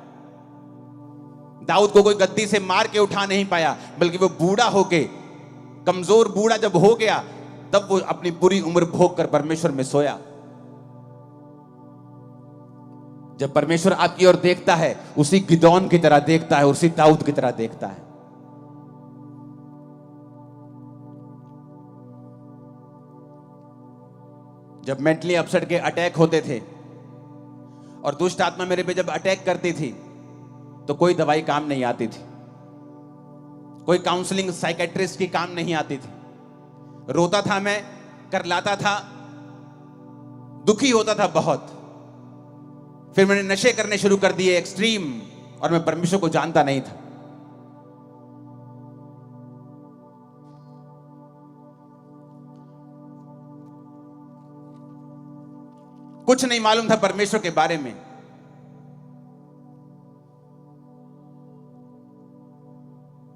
दाऊद को कोई गद्दी से मार के उठा नहीं पाया, बल्कि वो बूढ़ा होके, कमजोर बूढ़ा जब हो गया तब वो अपनी पूरी उम्र भोग कर परमेश्वर में सोया। जब परमेश्वर आपकी ओर देखता है उसी गिदौन की तरह देखता है, उसी दाऊद की तरह देखता है। जब मेंटली अपसेट के अटैक होते थे और दुष्ट आत्मा मेरे पे जब अटैक करती थी तो कोई दवाई काम नहीं आती थी, कोई काउंसलिंग साइकेट्रिस्ट की काम नहीं आती थी। रोता था मैं, करलाता था, दुखी होता था बहुत। फिर मैंने नशे करने शुरू कर दिए एक्सट्रीम, और मैं परमेश्वर को जानता नहीं था। कुछ नहीं मालूम था परमेश्वर के बारे में।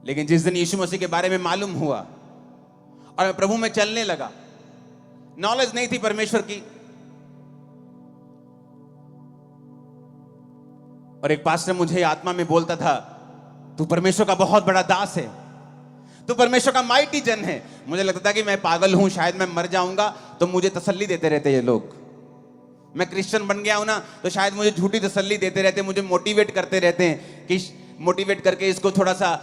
लेकिन जिस दिन यीशु मसीह के बारे में मालूम हुआ और मैं प्रभु में चलने लगा, नॉलेज नहीं थी परमेश्वर की। और एक पास्टर मुझे आत्मा में बोलता था, तू परमेश्वर का बहुत बड़ा दास है, तू परमेश्वर का माइटी जन है। मुझे लगता था कि मैं पागल हूं, शायद मैं मर जाऊंगा, तो मुझे तसल्ली देते रहते ये लोग। मैं क्रिश्चियन बन गया हूं ना, तो शायद मुझे झूठी तसल्ली देते रहते, मुझे मोटिवेट करते रहते हैं कि मोटिवेट करके इसको थोड़ा सा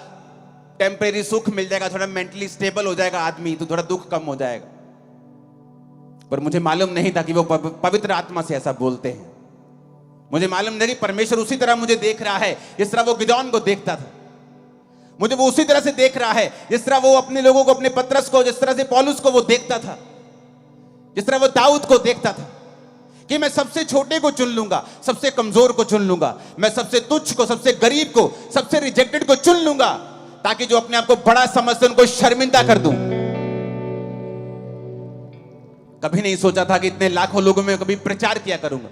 टेम्परेरी सुख मिल जाएगा, थोड़ा मेंटली स्टेबल हो जाएगा आदमी, तो थोड़ा दुख कम हो जाएगा। पर मुझे मालूम नहीं था कि वो पवित्र आत्मा से ऐसा बोलते हैं। मुझे मालूम नहीं, परमेश्वर उसी तरह मुझे देख रहा है जिस तरह वो गिदौन को देखता था। मुझे वो उसी तरह से देख रहा है जिस तरह वो अपने लोगों को, अपने पतरस को, जिस तरह से पौलुस को वो देखता था, जिस तरह वो दाऊद को देखता था कि मैं सबसे छोटे को चुन लूंगा, सबसे कमजोर को चुन लूंगा, मैं सबसे तुच्छ को, सबसे गरीब को, सबसे रिजेक्टेड को चुन लूंगा, ताकि जो अपने आप को बड़ा समझते उनको शर्मिंदा कर दूं। कभी नहीं सोचा था कि इतने लाखों लोगों में कभी प्रचार किया करूंगा,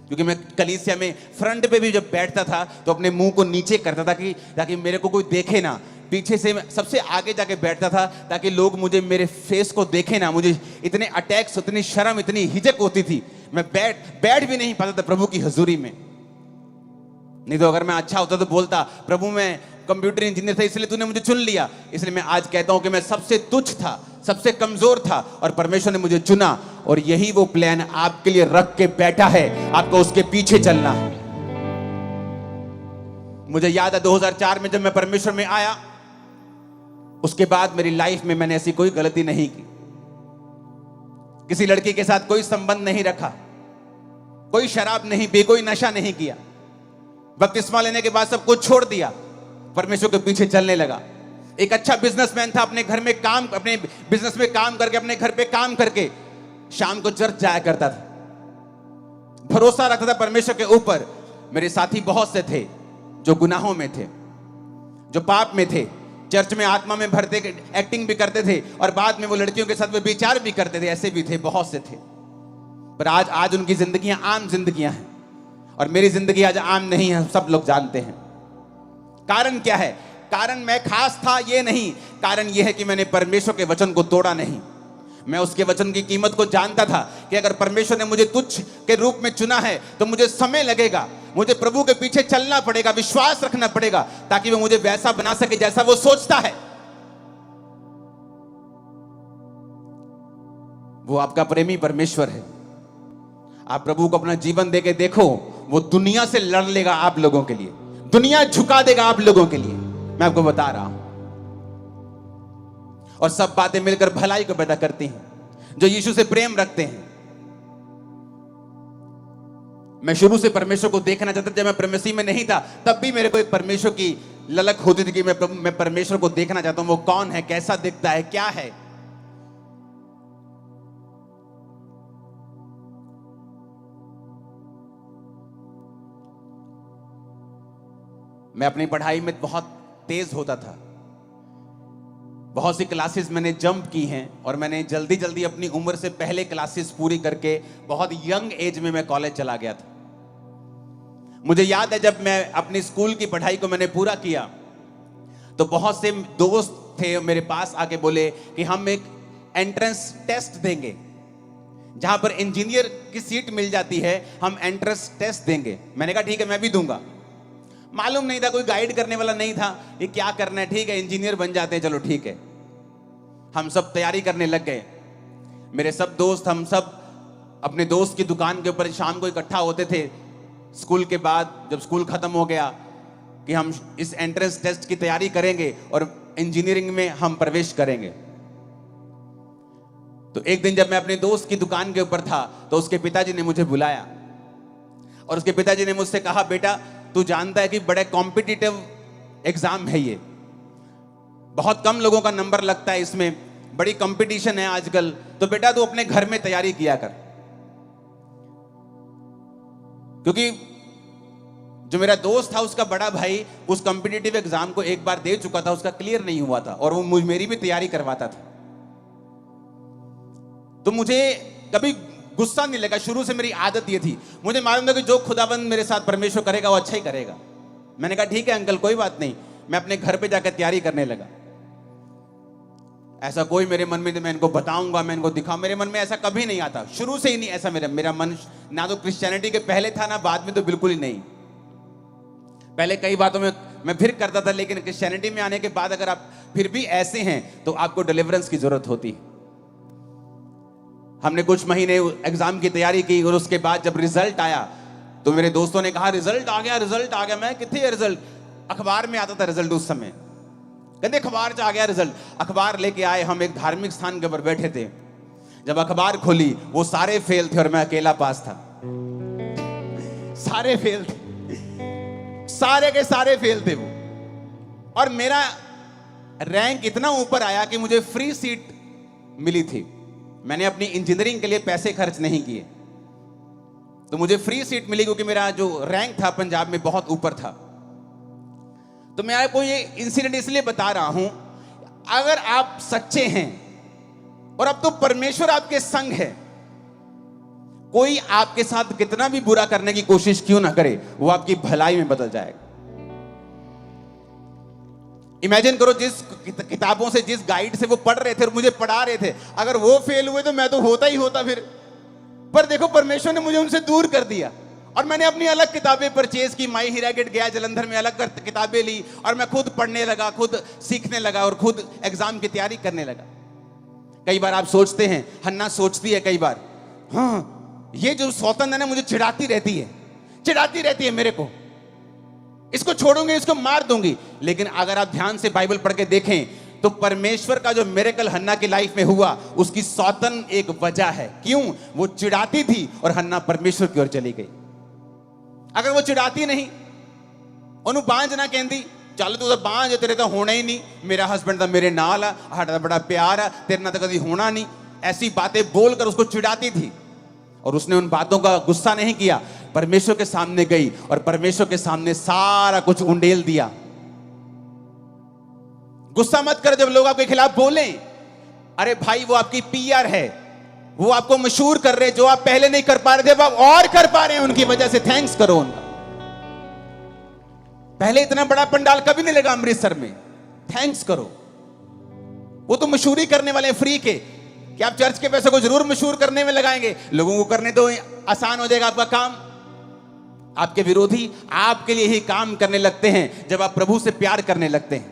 क्योंकि मैं कलीसिया में फ्रंट पे भी जब बैठता था तो अपने मुंह को नीचे करता था कि ताकि मेरे को कोई देखे ना। पीछे से मैं सबसे आगे जाके बैठता था ताकि लोग मुझे, मेरे फेस को देखे ना। मुझे इतने अटैक्स, इतनी शर्म, इतनी हिचक होती थी, मैं बैठ भी नहीं पाता था प्रभु की हजूरी में। नहीं तो अगर मैं अच्छा होता तो बोलता, प्रभु मैं कंप्यूटर इंजीनियर था इसलिए तूने मुझे चुन लिया। इसलिए मैं आज कहता हूं कि मैं सबसे तुच्छ था, सबसे कमजोर था, और परमेश्वर ने मुझे चुना। और यही वो प्लान आपके लिए रख के बैठा है, आपको उसके पीछे चलना है। मुझे याद है 2004 में जब मैं परमेश्वर में आया, उसके बाद मेरी लाइफ में मैंने ऐसी कोई गलती नहीं की, किसी लड़की के साथ कोई संबंध नहीं रखा, कोई शराब नहीं पी, कोई नशा नहीं किया। बपतिस्मा लेने के बाद सब कुछ छोड़ दिया, परमेश्वर के पीछे चलने लगा। एक अच्छा बिजनेसमैन था, अपने घर में काम, अपने बिजनेस में काम करके, अपने घर पे काम करके शाम को चर्च जाया करता था, भरोसा रखता था परमेश्वर के ऊपर। मेरे साथी बहुत से थे जो गुनाहों में थे, जो पाप में थे, चर्च में आत्मा में भरते, एक्टिंग भी करते थे और बाद में वो लड़कियों के साथ विचार भी करते थे, ऐसे भी थे, बहुत से थे। पर आज उनकी जिंदगियां आम जिंदगियां हैं और मेरी जिंदगी आज आम नहीं है, सब लोग जानते हैं। कारण क्या है? कारण मैं खास था ये नहीं, कारण यह है कि मैंने परमेश्वर के वचन को तोड़ा नहीं। मैं उसके वचन की कीमत को जानता था कि अगर परमेश्वर ने मुझे तुच्छ के रूप में चुना है तो मुझे समय लगेगा, मुझे प्रभु के पीछे चलना पड़ेगा, विश्वास रखना पड़ेगा, ताकि वो मुझे वैसा बना सके जैसा वो सोचता है। वो आपका प्रेमी परमेश्वर है। आप प्रभु को अपना जीवन देके देखो, वो दुनिया से लड़ लेगा आप लोगों के लिए, दुनिया झुका देगा आप लोगों के लिए, मैं आपको बता रहा हूं। और सब बातें मिलकर भलाई को पैदा करती हैं जो यीशु से प्रेम रखते हैं। मैं शुरू से परमेश्वर को देखना चाहता था। जब मैं मसीह में नहीं था तब भी मेरे को एक परमेश्वर की ललक होती थी कि मैं परमेश्वर को देखना चाहता हूं, वो कौन है, कैसा दिखता है, क्या है। मैं अपनी पढ़ाई में बहुत तेज होता था, बहुत सी क्लासेस मैंने जंप की हैं और मैंने जल्दी जल्दी अपनी उम्र से पहले क्लासेस पूरी करके बहुत यंग एज में मैं कॉलेज चला गया था। मुझे याद है जब मैं अपनी स्कूल की पढ़ाई को मैंने पूरा किया तो बहुत से दोस्त थे मेरे पास आके बोले कि हम एक एंट्रेंस टेस्ट देंगे, जहां पर इंजीनियर की सीट मिल जाती है, हम एंट्रेंस टेस्ट देंगे। मैंने कहा ठीक है, मैं भी दूंगा। मालूम नहीं था, कोई गाइड करने वाला नहीं था, ये क्या करना है, ठीक है इंजीनियर बन जाते हैं, चलो ठीक है। हम सब तैयारी करने लग गए। मेरे सब दोस्त, हम सब अपने दोस्त की दुकान के ऊपर शाम को इकट्ठा होते थे स्कूल के बाद, जब स्कूल खत्म हो गया, कि हम इस एंट्रेंस टेस्ट की तैयारी करेंगे और इंजीनियरिंग में हम प्रवेश करेंगे। तो एक दिन जब मैं अपने दोस्त की दुकान के ऊपर था तो उसके पिताजी ने मुझे बुलाया और उसके पिताजी ने मुझसे कहा, बेटा तू जानता है कि बड़े कॉम्पिटिटिव एग्जाम है ये, बहुत कम लोगों का नंबर लगता है इसमें, बड़ी कंपटीशन है आजकल, तो बेटा तू अपने घर में तैयारी किया कर। क्योंकि जो मेरा दोस्त था उसका बड़ा भाई उस कॉम्पिटिटिव एग्जाम को एक बार दे चुका था, उसका क्लियर नहीं हुआ था और वो मेरी भी तैयारी करवाता था। तो मुझे कभी गुस्सा नहीं लगा, शुरू से मेरी आदत ये थी, मुझे मालूम था कि जो खुदाबंद मेरे साथ परमेश्वर करेगा वो अच्छा ही करेगा। मैंने कहा ठीक है अंकल कोई बात नहीं। मैं अपने घर पे जाकर तैयारी करने लगा। ऐसा कोई मेरे मन में, मैं इनको बताऊंगा, मैं इनको दिखाऊं, मेरे मन में ऐसा कभी नहीं आता, शुरू से ही नहीं ऐसा। मेरा मन ना तो क्रिश्चियनिटी के पहले था ना बाद में, तो बिल्कुल ही नहीं। पहले कई बातों में मैं फिर करता था, लेकिन क्रिश्चियनिटी में आने के बाद अगर आप फिर भी ऐसे हैं तो आपको डिलीवरेंस की जरूरत होती है। हमने कुछ महीने एग्जाम की तैयारी की और उसके बाद जब रिजल्ट आया तो मेरे दोस्तों ने कहा रिजल्ट आ गया, रिजल्ट आ गया। मैं कितने है रिजल्ट? अखबार में आता था रिजल्ट उस समय, कहते अखबार से आ गया रिजल्ट। अखबार लेके आए, हम एक धार्मिक स्थान के ऊपर बैठे थे। जब अखबार खोली वो सारे फेल थे और मैं अकेला पास था। सारे फेल थे, सारे के सारे फेल थे वो। और मेरा रैंक इतना ऊपर आया कि मुझे फ्री सीट मिली थी। मैंने अपनी इंजीनियरिंग के लिए पैसे खर्च नहीं किए, तो मुझे फ्री सीट मिली क्योंकि मेरा जो रैंक था पंजाब में बहुत ऊपर था। तो मैं आपको ये इंसिडेंट इसलिए बता रहा हूं, अगर आप सच्चे हैं और अब तो परमेश्वर आपके संग है, कोई आपके साथ कितना भी बुरा करने की कोशिश क्यों ना करे, वो आपकी भलाई में बदल जाएगा। इमेजिन करो, जिस किताबों से, जिस गाइड से वो पढ़ रहे थे और मुझे पढ़ा रहे थे, अगर वो फेल हुए तो मैं तो होता ही होता फिर। पर देखो परमेश्वर ने मुझे उनसे दूर कर दिया और मैंने अपनी अलग किताबें परचेज की। माई हीरा गेट गया जलंधर में, अलग किताबें ली और मैं खुद पढ़ने लगा, खुद सीखने लगा और खुद एग्जाम की तैयारी करने लगा। कई बार आप सोचते हैं, हन्ना सोचती है कई बार, हाँ ये जो सौतन है ना मुझे चिढ़ाती रहती है मेरे को। इसको छोड़ूंगी, इसको मार दूंगी। लेकिन अगर आप ध्यान से बाइबल पढ़ के देखें तो परमेश्वर का जो मिरेकल हन्ना की लाइफ में हुआ, उसकी सौतन एक वजह है। क्यों? वो चिढ़ाती थी और हन्ना परमेश्वर की ओर चली गई। अगर वो चिढ़ाती नहीं, ओनू बांझ ना कहती चल तू तो बांझ, तेरे तो होना ही नहीं, मेरा हस्बैंड तो मेरे नाल है, साडा बड़ा प्यार है, तेरे ना तो कभी होना नहीं, ऐसी बातें बोलकर उसको चिढ़ाती थी। और उसने उन बातों का गुस्सा नहीं किया, परमेश्वर के सामने गई और परमेश्वर के सामने सारा कुछ उंडेल दिया। गुस्सा मत कर जब लोग आपके खिलाफ बोलें। अरे भाई, वो आपकी पीआर है, वो आपको मशहूर कर रहे हैं, जो आप पहले नहीं कर पा रहे थे आप और कर पा रहे हैं उनकी वजह से। थैंक्स करो उनका। पहले इतना बड़ा पंडाल कभी नहीं लगा अमृतसर में, थैंक्स करो। वो तो मशहूरी करने वाले फ्री के, कि आप चर्च के पैसे को जरूर मशहूर करने में लगाएंगे, लोगों को करने तो आसान हो जाएगा आपका काम। आपके विरोधी आपके लिए ही काम करने लगते हैं जब आप प्रभु से प्यार करने लगते हैं।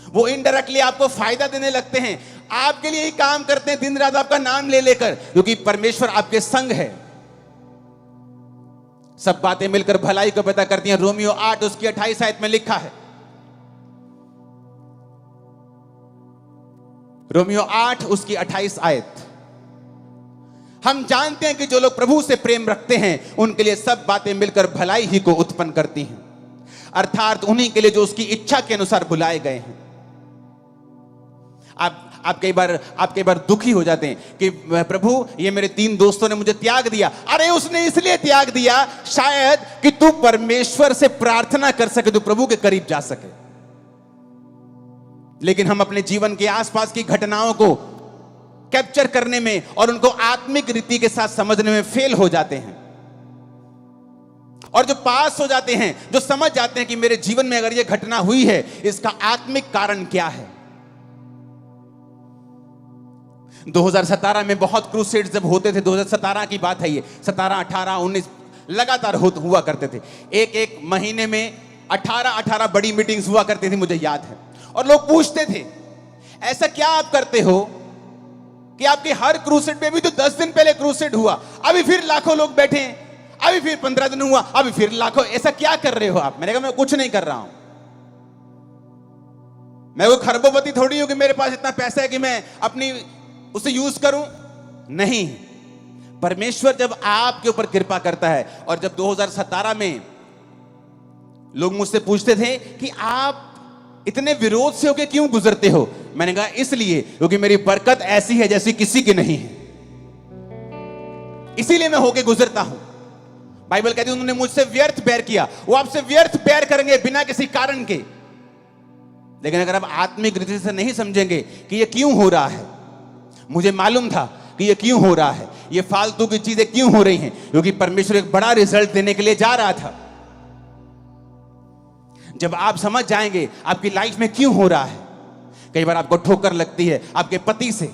वो इनडायरेक्टली आपको फायदा देने लगते हैं, आपके लिए ही काम करते हैं दिन रात आपका नाम ले लेकर, क्योंकि परमेश्वर आपके संग है। सब बातें मिलकर भलाई को पैदा करती हैं। रोमियो 8 उसकी 28 आयत में लिखा है, रोमियो 8 उसकी 28 आयत, हम जानते हैं कि जो लोग प्रभु से प्रेम रखते हैं उनके लिए सब बातें मिलकर भलाई ही को उत्पन्न करती हैं, अर्थात उन्हीं के लिए जो उसकी इच्छा के अनुसार बुलाए गए हैं। आप कई बार दुखी हो जाते हैं कि प्रभु ये मेरे 3 दोस्तों ने मुझे त्याग दिया। अरे उसने इसलिए त्याग दिया शायद कि तू परमेश्वर से प्रार्थना कर सके, तू प्रभु के करीब जा सके। लेकिन हम अपने जीवन के आसपास की घटनाओं को कैप्चर करने में और उनको आत्मिक रीति के साथ समझने में फेल हो जाते हैं, और जो पास हो जाते हैं, जो समझ जाते हैं कि मेरे जीवन में अगर यह घटना हुई है इसका आत्मिक कारण क्या है। 2017 में बहुत क्रूसेड्स जब होते थे, 2017 की बात है ये, 17, 18, 19 लगातार हुआ करते थे। एक महीने में 18 बड़ी मीटिंग्स हुआ करती थी, मुझे याद है। और लोग पूछते थे ऐसा क्या आप करते हो कि आपके हर क्रूसेड में भी तो 10 दिन पहले क्रूसेड हुआ, अभी फिर लाखों लोग बैठे हैं, अभी फिर 15 दिन हुआ, अभी फिर लाखों, ऐसा क्या कर रहे हो आप? मैंने कहा मैं कुछ नहीं कर रहा हूं, मैं वो खरबोपति थोड़ी हूं कि मेरे पास इतना पैसा है कि मैं अपनी उसे यूज करूं। नहीं, परमेश्वर जब आपके ऊपर कृपा करता है। और जब 2017 में लोग मुझसे पूछते थे कि आप इतने विरोध से होके क्यों गुजरते हो, मैंने कहा इसलिए क्योंकि मेरी बरकत ऐसी है जैसी किसी की नहीं है, इसीलिए मैं होके गुजरता हूं। बाइबल कहती है उन्होंने मुझसे व्यर्थ बैर किया, वो आपसे व्यर्थ बैर करेंगे बिना किसी कारण के। लेकिन अगर आप आत्मिक रीति से नहीं समझेंगे कि ये क्यों हो रहा है, मुझे मालूम था कि ये क्यों हो रहा है, ये फालतू की चीजें क्यों हो रही हैं, क्योंकि परमेश्वर एक बड़ा रिजल्ट देने के लिए जा रहा था। जब आप समझ जाएंगे आपकी लाइफ में क्यों हो रहा है। कई बार आपको ठोकर लगती है आपके पति से,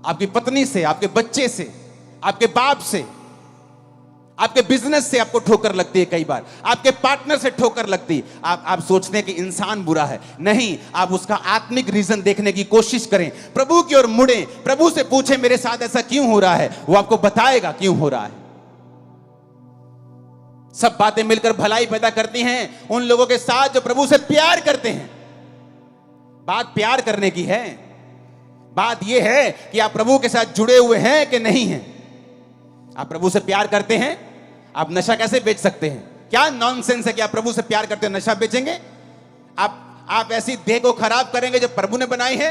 आपकी पत्नी से, आपके बच्चे से, आपके बाप से, आपके बिजनेस से आपको ठोकर लगती है, कई बार आपके पार्टनर से ठोकर लगती है। आप सोचते हैं कि इंसान बुरा है, नहीं, आप उसका आत्मिक रीजन देखने की कोशिश करें, प्रभु की ओर मुड़े, प्रभु से पूछें मेरे साथ ऐसा क्यों हो रहा है, वो आपको बताएगा क्यों हो रहा है। सब बातें मिलकर भलाई पैदा करती हैं उन लोगों के साथ जो प्रभु से प्यार करते हैं। बात प्यार करने की है, बात यह है कि आप प्रभु के साथ जुड़े हुए हैं कि नहीं हैं। आप प्रभु से प्यार करते हैं, आप नशा कैसे बेच सकते हैं? क्या नॉनसेंस है कि आप प्रभु से प्यार करते हैं नशा बेचेंगे? आप ऐसी देह को खराब करेंगे जो प्रभु ने बनाई है?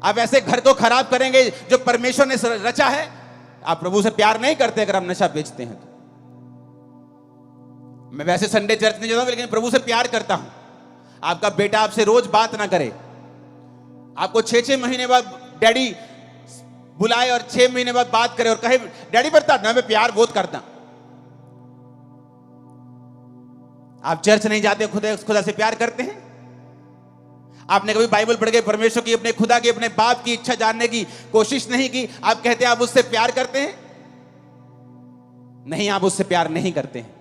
आप ऐसे घर को खराब करेंगे जो परमेश्वर ने रचा है? आप प्रभु से प्यार नहीं करते अगर आप नशा बेचते हैं तो। मैं वैसे संडे चर्च नहीं जाता हूं, लेकिन प्रभु से प्यार करता हूं। आपका बेटा आपसे रोज बात ना करे, आपको 6-6 महीने बाद डैडी बुलाए और 6 महीने बाद बात करे और कहे डैडी बता ना मैं प्यार बहुत करता। आप चर्च नहीं जाते, खुदा से प्यार करते हैं? आपने कभी बाइबल पढ़ के परमेश्वर की, अपने खुदा की, अपने बाप की इच्छा जानने की कोशिश नहीं की? आप कहते हैं आप उससे प्यार करते हैं? नहीं, आप उससे प्यार नहीं करते हैं।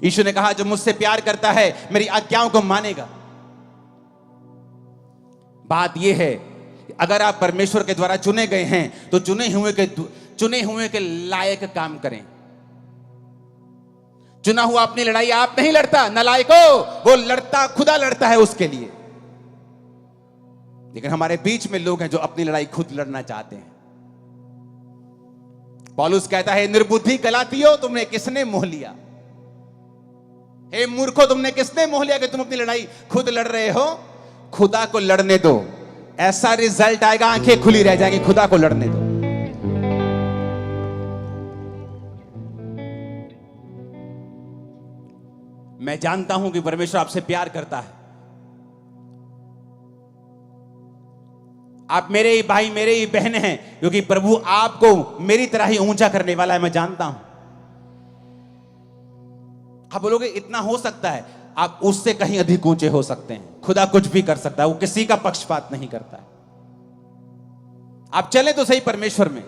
यीशु ने कहा जो मुझसे प्यार करता है मेरी आज्ञाओं को मानेगा। बात यह है अगर आप परमेश्वर के द्वारा चुने गए हैं तो चुने हुए के लायक काम करें। चुना हुआ अपनी लड़ाई आप नहीं लड़ता, नालायको, वो लड़ता, खुदा लड़ता है उसके लिए। लेकिन हमारे बीच में लोग हैं जो अपनी लड़ाई खुद लड़ना चाहते हैं। पौलुस कहता है, निर्बुद्धि गलातियों, तुमने किसने मोह लिया? हे मूर्खों, तुमने किसने मोह लिया कि तुम अपनी लड़ाई खुद लड़ रहे हो? खुदा को लड़ने दो, ऐसा रिजल्ट आएगा, आंखें खुली रह जाएंगी। खुदा को लड़ने दो। मैं जानता हूं कि परमेश्वर आपसे प्यार करता है। आप मेरे ही भाई, मेरे ही बहन हैं, क्योंकि प्रभु आपको मेरी तरह ही ऊंचा करने वाला है। मैं जानता हूं। आप बोलोगे इतना हो सकता है, आप उससे कहीं अधिक ऊंचे हो सकते हैं। खुदा कुछ भी कर सकता है, वो किसी का पक्षपात नहीं करता है। आप चले तो सही परमेश्वर में,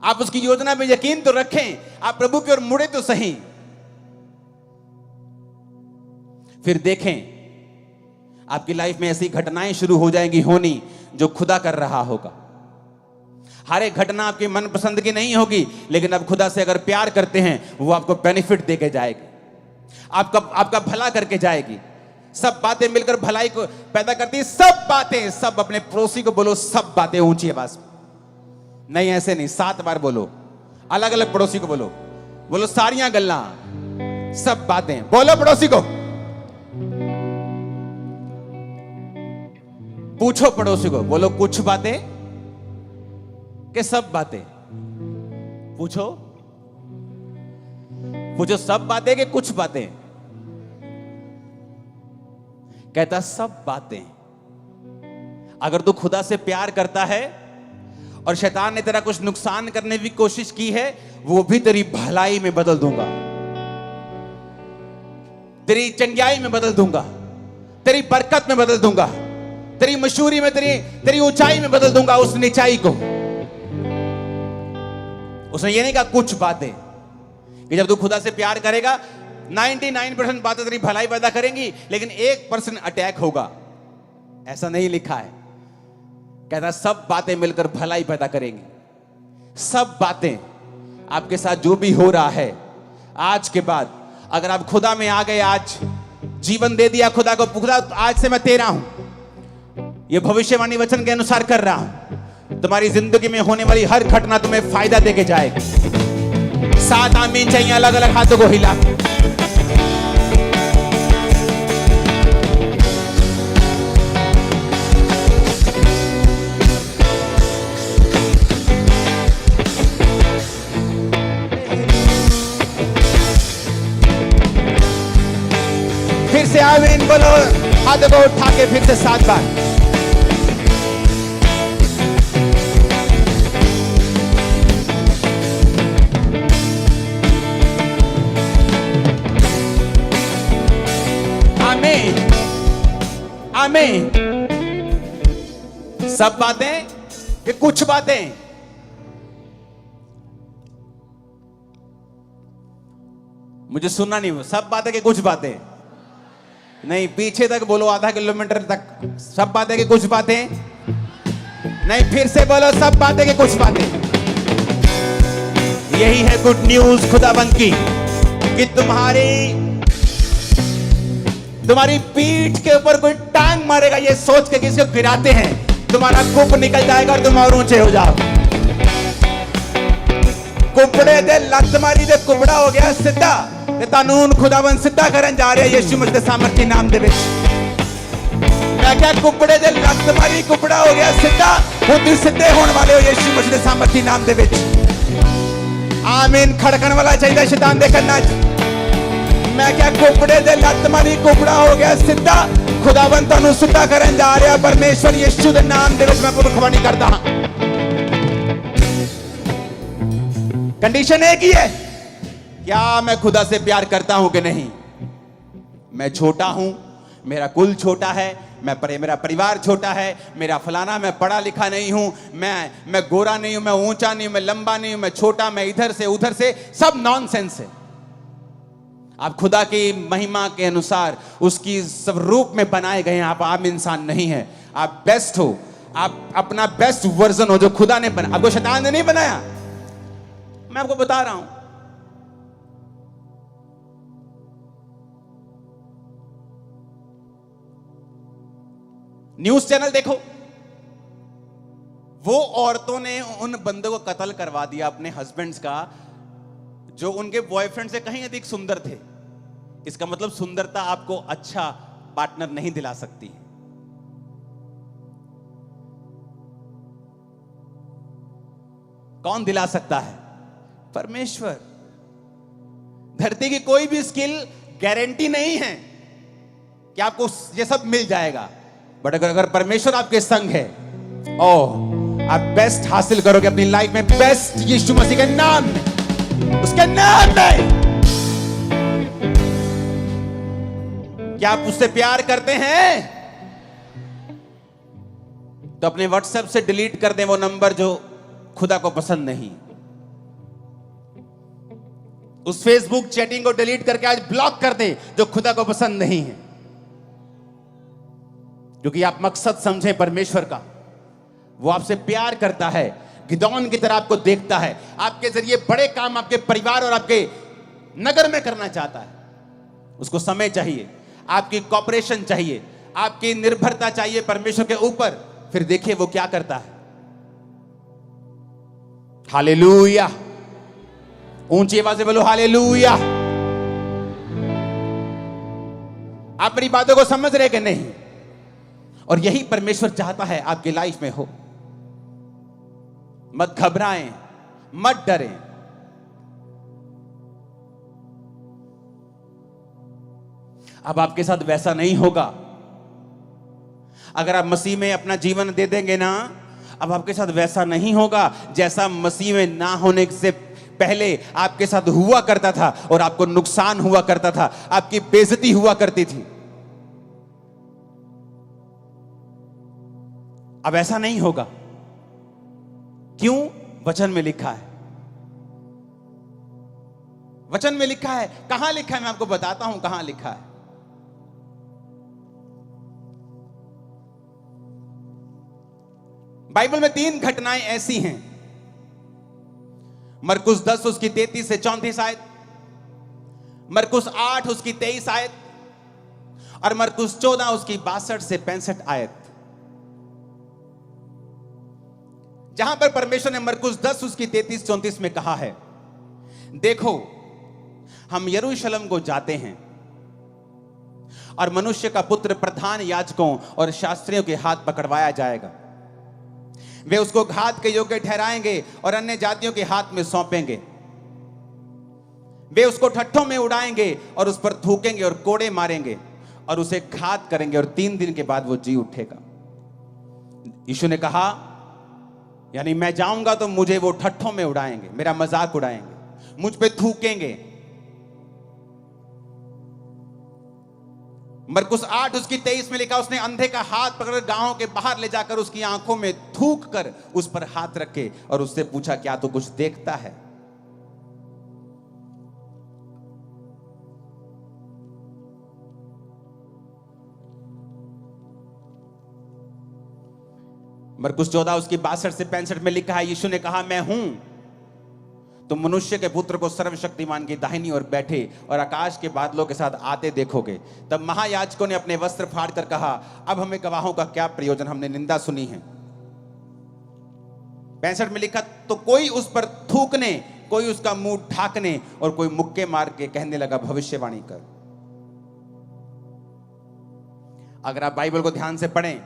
आप उसकी योजना में यकीन तो रखें, आप प्रभु की ओर मुड़े तो सही। फिर देखें, आपकी लाइफ में ऐसी घटनाएं शुरू हो जाएंगी होनी जो खुदा कर रहा होगा। हर एक घटना आपकी मनपसंद की नहीं होगी, लेकिन आप खुदा से अगर प्यार करते हैं, वो आपको बेनिफिट देके जाएगी, आपका भला करके जाएगी। सब बातें मिलकर भलाई को पैदा करती है। सब बातें, सब अपने पड़ोसी को बोलो, सब बातें ऊंची आवाज में। नहीं, ऐसे नहीं, 7 बार बोलो, अलग अलग पड़ोसी को बोलो। बोलो सारियां गल्ला, सब बातें बोलो पड़ोसी को। पूछो पड़ोसी को, बोलो कुछ बातें कि सब बातें? पूछो सब बातें कि कुछ बातें? कहता सब बातें। अगर तू खुदा से प्यार करता है और शैतान ने तेरा कुछ नुकसान करने की कोशिश की है, वो भी तेरी भलाई में बदल दूंगा, तेरी चंगियाई में बदल दूंगा, तेरी बरकत में बदल दूंगा, तेरी मशहूरी में, तेरी ऊंचाई में बदल दूंगा उस नीचाई को। उसने ये नहीं कहा कुछ बातें, कि जब तू खुदा से प्यार करेगा 99% बातें तेरी भलाई पैदा करेंगी, लेकिन 1% अटैक होगा। ऐसा नहीं लिखा है। कहता सब बातें मिलकर भलाई पैदा करेंगी। सब बातें आपके साथ जो भी हो रहा है आज के बाद, अगर आप खुदा में आ गए, आज जीवन दे दिया खुदा को, खुदा आज से मैं तेरा हूं, यह भविष्यवाणी वचन के अनुसार कर रहा हूं, तुम्हारी जिंदगी में होने वाली हर घटना तुम्हें फायदा देके जाएगी। 7 आमीन चाहिए, अलग अलग हाथों को हिला। फिर से आमीन बोलो, हाथों को उठा के फिर से 7 बार। आमीन आमीन। सब बातें कि कुछ बातें? मुझे सुनना नहीं, सब बातें कि कुछ बातें? नहीं, पीछे तक बोलो, आधा किलोमीटर तक। सब बातें कि कुछ बातें? नहीं, फिर से बोलो, सब बातें कि कुछ बातें? यही है गुड न्यूज खुदाबंद की, कि तुम्हारी पीठ के ऊपर कोई टांग मारेगा ये सोच के कि इसको गिराते हैं, तुम्हारा कुप निकल जाएगा और तुम और ऊंचे हो जाओ। कुपड़े दे लत मारी दे कुपड़ा हो गया सीधा, ते कानून खुदावन सीधा करन जा रहे यीशु मसीह दे सामर्थी नाम दे विच। मैं क्या कुपड़े दे लत मारी कुपड़ा हो गया सीधा, हुण तुसीं सीधे होने वाले हो यीशु मसीह दे सामर्थी नाम दे विच। आमीन। खड़कन वाला चाहिए शैतान दे कन्ना च। मैं क्या कुपड़े दे लत मारी कुपड़ा हो गया सीधा, खुदावन तुहानू सीधा करन जा रहा परमेश्वर यीशु दे नाम दे विच। मैं भविष्यवाणी करदा हां। कंडीशन एक ही है, क्या मैं खुदा से प्यार करता हूं कि नहीं? मैं छोटा हूं, मेरा कुल छोटा है, मेरा परिवार छोटा है, मेरा फलाना, मैं पढ़ा लिखा नहीं हूं, मैं गोरा नहीं हूं, मैं ऊंचा नहीं हूं, मैं लंबा नहीं हूं, मैं छोटा, मैं इधर से उधर से, सब नॉनसेंस है। आप खुदा की महिमा के अनुसार उसकी सब रूप में बनाए गए हैं। आप आम इंसान नहीं है, आप बेस्ट हो, आप अपना बेस्ट वर्जन हो जो खुदा ने बना। आपको शैतान ने नहीं बनाया, मैं आपको बता रहा हूं। न्यूज चैनल देखो, वो औरतों ने उन बंदों को कत्ल करवा दिया अपने हस्बैंड्स का, जो उनके बॉयफ्रेंड से कहीं अधिक सुंदर थे। इसका मतलब सुंदरता आपको अच्छा पार्टनर नहीं दिला सकती। कौन दिला सकता है? परमेश्वर। धरती की कोई भी स्किल गारंटी नहीं है कि आपको ये सब मिल जाएगा, बट अगर परमेश्वर आपके संग है, ओह, आप बेस्ट हासिल करोगे अपनी लाइफ में। बेस्ट यीशु मसीह के नाम में, उसके नाम में। क्या आप उससे प्यार करते हैं? तो अपने व्हाट्सएप से डिलीट कर दें वो नंबर जो खुदा को पसंद नहीं। उस फेसबुक चैटिंग को डिलीट करके आज ब्लॉक कर दें जो खुदा को पसंद नहीं है, क्योंकि आप मकसद समझे परमेश्वर का। वो आपसे प्यार करता है, गिदौन की तरह आपको देखता है, आपके जरिए बड़े काम आपके परिवार और आपके नगर में करना चाहता है। उसको समय चाहिए, आपकी कॉपरेशन चाहिए, आपकी निर्भरता चाहिए परमेश्वर के ऊपर। फिर देखिए वो क्या करता है। हालेलुया, ऊंची आवाज से बोलो हालेलुया। आप मेरी बातों को समझ रहे कि नहीं? और यही परमेश्वर चाहता है आपकी लाइफ में हो। मत घबराएं, मत डरें। अब आपके साथ वैसा नहीं होगा। अगर आप मसीह में अपना जीवन दे देंगे ना, अब आपके साथ वैसा नहीं होगा जैसा मसीह में ना होने से पहले आपके साथ हुआ करता था, और आपको नुकसान हुआ करता था, आपकी बेइज्जती हुआ करती थी। अब ऐसा नहीं होगा। क्यों? वचन में लिखा है। वचन में लिखा है। कहां लिखा है? मैं आपको बताता हूं कहां लिखा है। बाइबल में 3 घटनाएं ऐसी हैं। मरकुस 10 उसकी 33 से 34 आयत, मरकुस 8 उसकी 23 आयत, और मरकुस 14 उसकी 62 से 65 आयत। जहां पर परमेश्वर ने मरकुस 10 उसकी 33-34 में कहा है, देखो हम यरूशलेम को जाते हैं, और मनुष्य का पुत्र प्रधान याजकों और शास्त्रियों के हाथ पकड़वाया जाएगा। वे उसको घात के योग्य ठहराएंगे और अन्य जातियों के हाथ में सौंपेंगे। वे उसको ठट्ठों में उड़ाएंगे और उस पर थूकेंगे और कोड़े मारेंगे और उसे घात करेंगे, और 3 दिन के बाद वो जी उठेगा। यीशु ने कहा, यानी मैं जाऊंगा तो मुझे वो ठट्ठों में उड़ाएंगे, मेरा मजाक उड़ाएंगे, मुझ पे थूकेंगे। मरकुस 8 उसकी 23 में लिखा, उसने अंधे का हाथ पकड़ गांव के बाहर ले जाकर उसकी आंखों में थूक कर उस पर हाथ रखे और उससे पूछा, क्या तू कुछ देखता है? मरकुस 14 उसकी 62 से 65 में लिखा है, यीशु ने कहा, मैं हूं तुम मनुष्य के पुत्र को सर्वशक्तिमान की दाहिनी ओर बैठे और आकाश के बादलों के साथ आते देखोगे। तब महायाजकों ने अपने वस्त्र फाड़कर कहा, अब हमें गवाहों का क्या प्रयोजन, हमने निंदा सुनी है। 65 में लिखा, तो कोई उस पर थूकने, कोई उसका मुंह ढाकने और कोई मुक्के मार के कहने लगा, भविष्यवाणी कर। अगर आप बाइबल को ध्यान से पढ़ें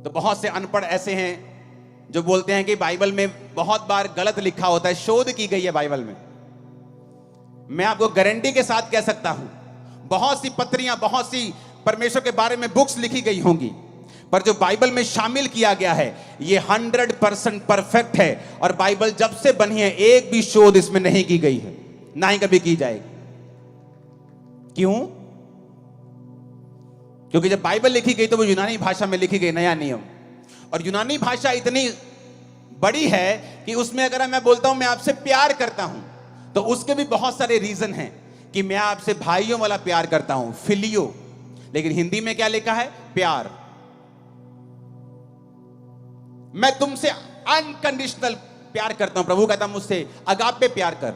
तो बहुत से अनपढ़ ऐसे हैं जो बोलते हैं कि बाइबल में बहुत बार गलत लिखा होता है, शोध की गई है बाइबल में। मैं आपको गारंटी के साथ कह सकता हूं, बहुत सी पत्रियां, बहुत सी परमेश्वर के बारे में बुक्स लिखी गई होंगी, पर जो बाइबल में शामिल किया गया है ये 100% परफेक्ट है। और बाइबल जब से बनी है एक भी शोध इसमें नहीं की गई है, ना ही कभी की जाएगी। क्यों? क्योंकि जब बाइबल लिखी गई तो वो यूनानी भाषा में लिखी गई, नया नियम। और यूनानी भाषा इतनी बड़ी है कि उसमें अगर मैं बोलता हूं मैं आपसे प्यार करता हूं, तो उसके भी बहुत सारे रीजन हैं कि मैं आपसे भाइयों वाला प्यार करता हूं, फिलियो। लेकिन हिंदी में क्या लिखा है? प्यार। मैं तुमसे अनकंडीशनल प्यार करता हूं, प्रभु कहता मुझसे अगापे प्यार कर।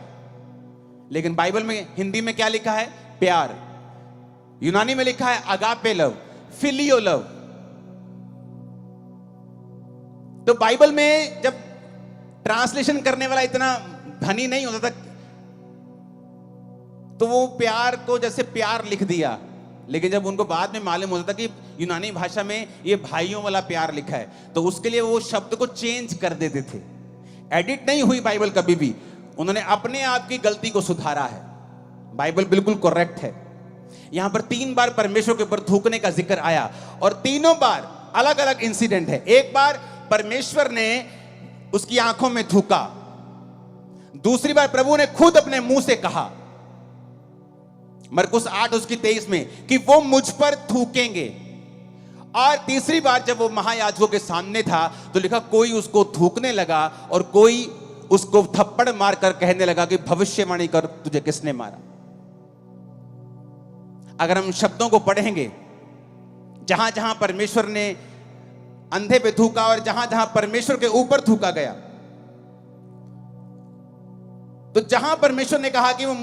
लेकिन बाइबल में हिंदी में क्या लिखा है? प्यार। यूनानी में लिखा है अगापे लव, फिलियो लव। तो बाइबल में जब ट्रांसलेशन करने वाला इतना धनी नहीं होता था, तो वो प्यार को जैसे प्यार लिख दिया, लेकिन जब उनको बाद में मालूम होता था कि यूनानी भाषा में ये भाइयों वाला प्यार लिखा है, तो उसके लिए वो शब्द को चेंज कर देते थे। एडिट नहीं हुई बाइबल कभी भी, उन्होंने अपने आप की गलती को सुधारा है। बाइबल बिल्कुल करेक्ट है। यहां पर 3 बार परमेश्वर के ऊपर थूकने का जिक्र आया, और तीनों बार अलग अलग इंसिडेंट है। एक बार परमेश्वर ने उसकी आंखों में थूका, दूसरी बार प्रभु ने खुद अपने मुंह से कहा मरकुस 8:23 में कि वो मुझ पर थूकेंगे, और तीसरी बार जब वो महायाजकों के सामने था तो लिखा कोई उसको थूकने लगा और कोई उसको थप्पड़ मारकर कहने लगा कि भविष्यवाणी कर, तुझे किसने मारा। अगर हम शब्दों को पढ़ेंगे, जहां जहां परमेश्वर ने अंधे पे थूका और जहां जहां परमेश्वर के ऊपर थूका गया, तो जहां परमेश्वर ने कहा कि वो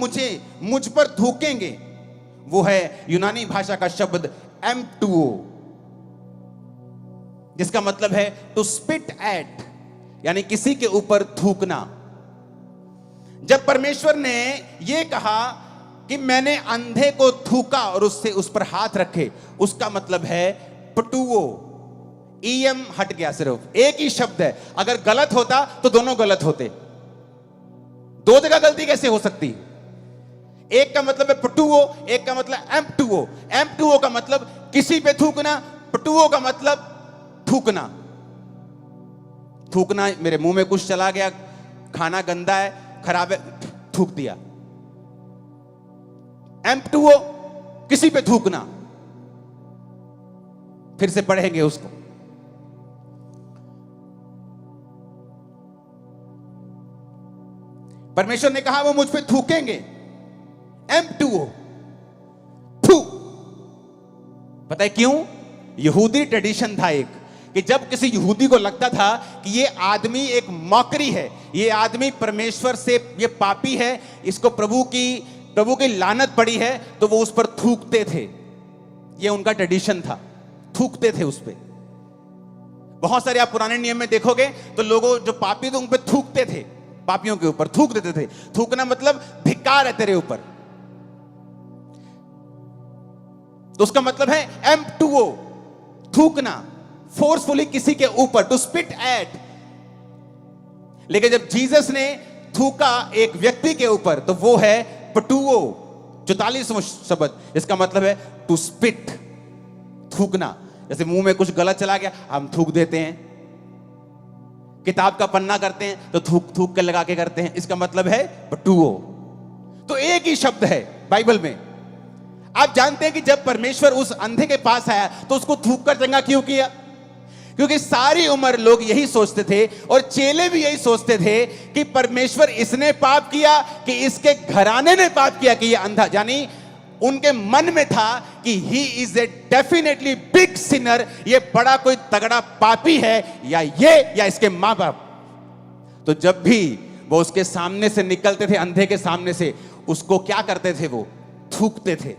मुझ पर थूकेंगे, वो है यूनानी भाषा का शब्द M2O, जिसका मतलब है टू स्पिट एट, यानी किसी के ऊपर थूकना। जब परमेश्वर ने यह कहा कि मैंने अंधे को थूका और उससे उस पर हाथ रखे, उसका मतलब है पटुओ। EM हट गया, सिर्फ एक ही शब्द है। अगर गलत होता तो दोनों गलत होते, दो जगह गलती कैसे हो सकती? एक का मतलब है पटुओ, एक का मतलब M2O। M2O का मतलब किसी पे थूकना, पटुओ का मतलब थूकना। थूकना, मेरे मुंह में कुछ चला गया, खाना गंदा है, खराब है, थूक दिया। M2O किसी पे थूकना। फिर से पढ़ेंगे उसको। परमेश्वर ने कहा वो मुझ पे थूकेंगे, M2O, थू। पता है क्यों? यहूदी ट्रेडिशन था एक, कि जब किसी यहूदी को लगता था कि ये आदमी एक मॉकरी है, ये आदमी परमेश्वर से, ये पापी है, इसको प्रभु की लानत पड़ी है, तो वो उस पर थूकते थे। ये उनका ट्रेडिशन था, थूकते थे उस पे। बहुत सारे आप पुराने नियम में देखोगे तो लोगों जो पापी थे उन पे थूकते थे, पापियों के ऊपर थूक देते थे। थूकना मतलब धिक्कार है तेरे ऊपर, तो उसका मतलब है M2O, थूकना, फोर्सफुली किसी के ऊपर, टू स्पिट एट। लेकिन जब जीसस ने थूका एक व्यक्ति के ऊपर, तो वो है पटुओ, 44वां शब्द, इसका मतलब है टू स्पिट, थूकना। जैसे मुंह में कुछ गलत चला गया, हम थूक देते हैं। किताब का पन्ना करते हैं तो थूक थूक के लगा के करते हैं, इसका मतलब है पटुओ। तो एक ही शब्द है बाइबल में। आप जानते हैं कि जब परमेश्वर उस अंधे के पास आया तो उसको थूक कर चंगा क्यों किया? क्योंकि सारी उम्र लोग यही सोचते थे, और चेले भी यही सोचते थे कि परमेश्वर इसने पाप किया कि इसके घराने ने पाप किया कि ये अंधा, यानी उनके मन में था कि he is a definitely big Sinner, ये बड़ा कोई तगड़ा पापी है, या ये या इसके मां बाप। तो जब भी वो उसके सामने से निकलते थे, अंधे के सामने से, उसको क्या करते थे? वो थूकते थे।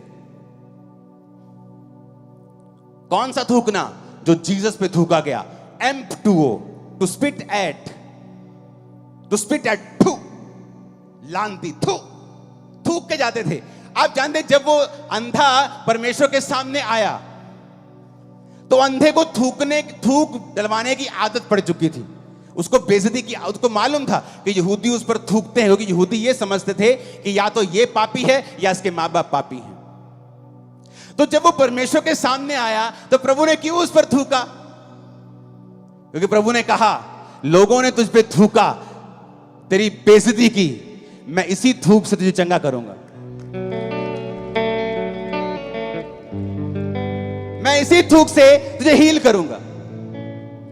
कौन सा थूकना? जो जीसस पे थूका गया, M2O, to spit at, to spit at, थू, लानती, थू, थूक के जाते थे। आप जानते जब वो अंधा परमेश्वर के सामने आया तो अंधे को थूक डलवाने की आदत पड़ चुकी थी, उसको बेइज्जती की, उसको मालूम था कि यहूदी उस पर थूकते हैं, क्योंकि यहूदी ये समझते थे कि या तो ये पापी है या इसके मां बाप पापी हैं। तो जब वो परमेश्वर के सामने आया तो प्रभु ने क्यों उस पर थूका? क्योंकि प्रभु ने कहा लोगों ने तुझ पे थूका, तेरी बेइज्जती की, मैं इसी थूक से तुझे चंगा करूंगा, मैं इसी थूक से तुझे हील करूंगा।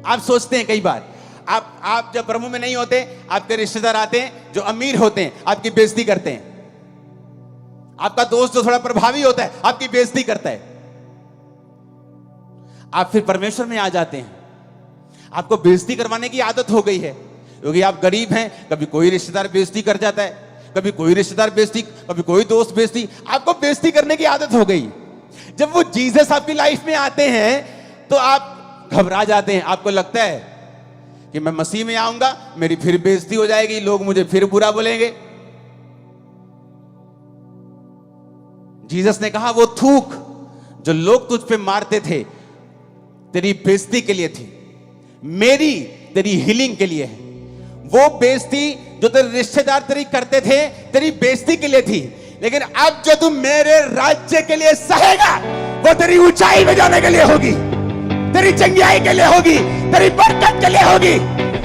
आप सोचते हैं कई बार, आप जब प्रभु में नहीं होते, आपके रिश्तेदार आते हैं जो अमीर होते हैं, आपकी बेइज्जती करते हैं। आपका दोस्त जो थोड़ा प्रभावी होता है, आपकी बेइज्जती करता है। आप फिर परमेश्वर में आ जाते हैं, आपको बेइज्जती करवाने की आदत हो गई है, क्योंकि आप गरीब हैं। कभी कोई रिश्तेदार बेइज्जती कर जाता है, कभी कोई रिश्तेदार बेइज्जती, कभी कोई दोस्त बेइज्जती, आपको बेइज्जती करने की आदत हो गई। जब वो जीसस आपकी लाइफ में आते हैं तो आप घबरा जाते हैं। आपको लगता है कि मैं मसीह में आऊंगा, मेरी फिर बेइज्जती हो जाएगी, लोग मुझे फिर बुरा बोलेंगे। जीसस ने कहा वो थूक जो लोग तुझ पे मारते थे तेरी बेइज्जती के लिए थी, मेरी तेरी हीलिंग के लिए है। वो बेइज्जती जो तेरे रिश्तेदार तेरी करते थे तेरी बेइज्जती के लिए थी, लेकिन अब जो तू मेरे राज्य के लिए सहेगा वो तेरी ऊंचाई में जाने के लिए होगी, तेरी चंगियाई के लिए होगी, तेरी बरकत के लिए होगी।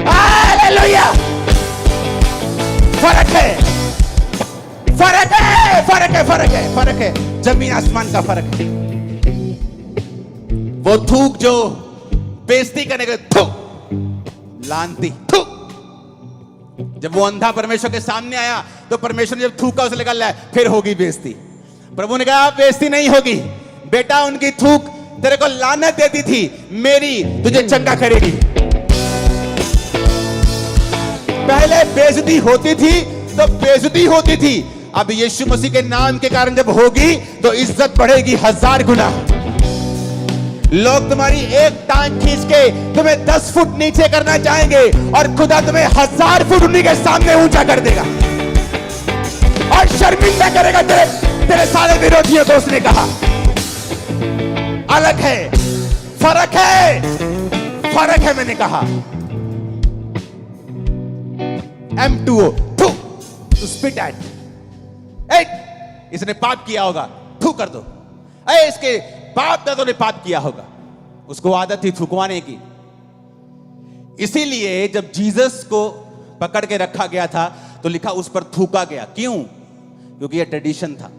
हालेलुया। फर्क है, फर्क है, फर्क है, फर्क है, फर्क है, जमीन आसमान का फर्क है। वो थूक जो बेइज्जती करने के थूक लानती थूक। जब वो अंधा परमेश्वर के सामने आया तो परमेश्वर ने जब थूका उसे निकाल लिया, फिर होगी बेइज्जती। प्रभु ने कहा बेइज्जती नहीं होगी बेटा, उनकी थूक तेरे को लानत देती थी, मेरी तुझे चंगा करेगी। पहले बेइज्जती होती थी तो बेइज्जती होती थी, अब यीशु मसीह के नाम के कारण जब होगी तो इज्जत बढ़ेगी 1000 गुना। लोग तुम्हारी एक टांग खींच के तुम्हें 10 फुट नीचे करना चाहेंगे और खुदा तुम्हें 1000 फुट उन्हीं के सामने ऊंचा कर देगा और शर्मिंदा करेगा तेरे सारे विरोधियों को। उसने कहा अलग है, फर्क है, फर्क है। मैंने कहा M2O टू स्पिट एट। इसने पाप किया होगा, थू कर दो। इसके बाप दादों ने पाप किया होगा, उसको आदत थी थूकवाने की। इसीलिए जब जीसस को पकड़ के रखा गया था तो लिखा उस पर थूका गया। क्यों? क्योंकि यह ट्रेडिशन था,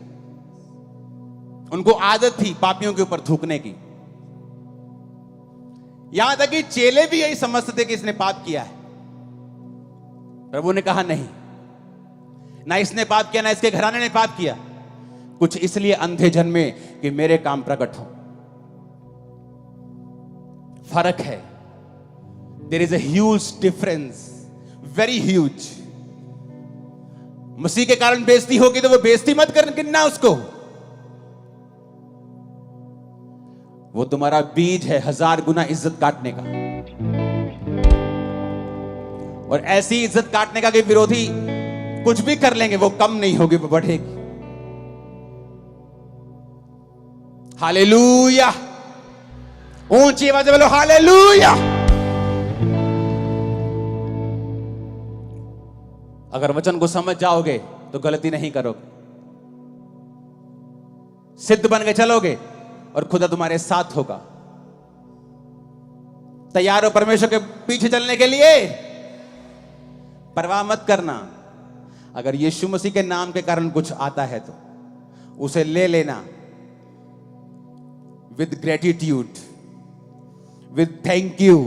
उनको आदत थी पापियों के ऊपर थूकने की। यहां तक कि चेले भी यही समझते थे कि इसने पाप किया है। प्रभु ने कहा नहीं, ना इसने पाप किया ना इसके घराने ने पाप किया, कुछ इसलिए अंधे जन्मे कि मेरे काम प्रकट हो। फर्क है। There is a huge difference, very huge. मसीह के कारण बेइज्जती होगी तो वो बेइज्जती मत करना उसको, वो तुम्हारा बीज है 1000 गुना इज्जत काटने का। और ऐसी इज्जत काटने का कि विरोधी कुछ भी कर लेंगे वो कम नहीं होगी, वो बढ़ेगी। हालेलुया। ऊंची आवाज में बोलो हालेलुया। अगर वचन को समझ जाओगे तो गलती नहीं करोगे, सिद्ध बन के चलोगे और खुदा तुम्हारे साथ होगा। तैयार हो परमेश्वर के पीछे चलने के लिए? परवाह मत करना। अगर यीशु मसीह के नाम के कारण कुछ आता है तो उसे ले लेना with gratitude, with thank you,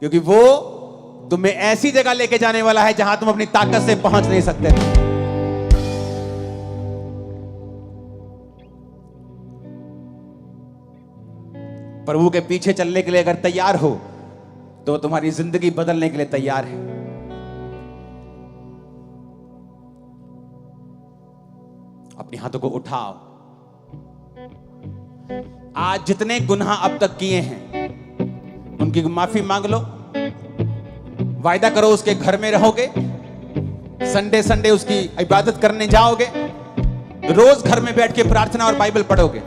क्योंकि वो तुम्हें ऐसी जगह लेके जाने वाला है जहां तुम अपनी ताकत से पहुंच नहीं सकते थे। प्रभु के पीछे चलने के लिए अगर तैयार हो तो तुम्हारी जिंदगी बदलने के लिए तैयार है। अपने हाथों को उठाओ। आज जितने गुनाह अब तक किए हैं उनकी माफी मांग लो। वायदा करो उसके घर में रहोगे, संडे संडे उसकी इबादत करने जाओगे, रोज घर में बैठ के प्रार्थना और बाइबल पढ़ोगे।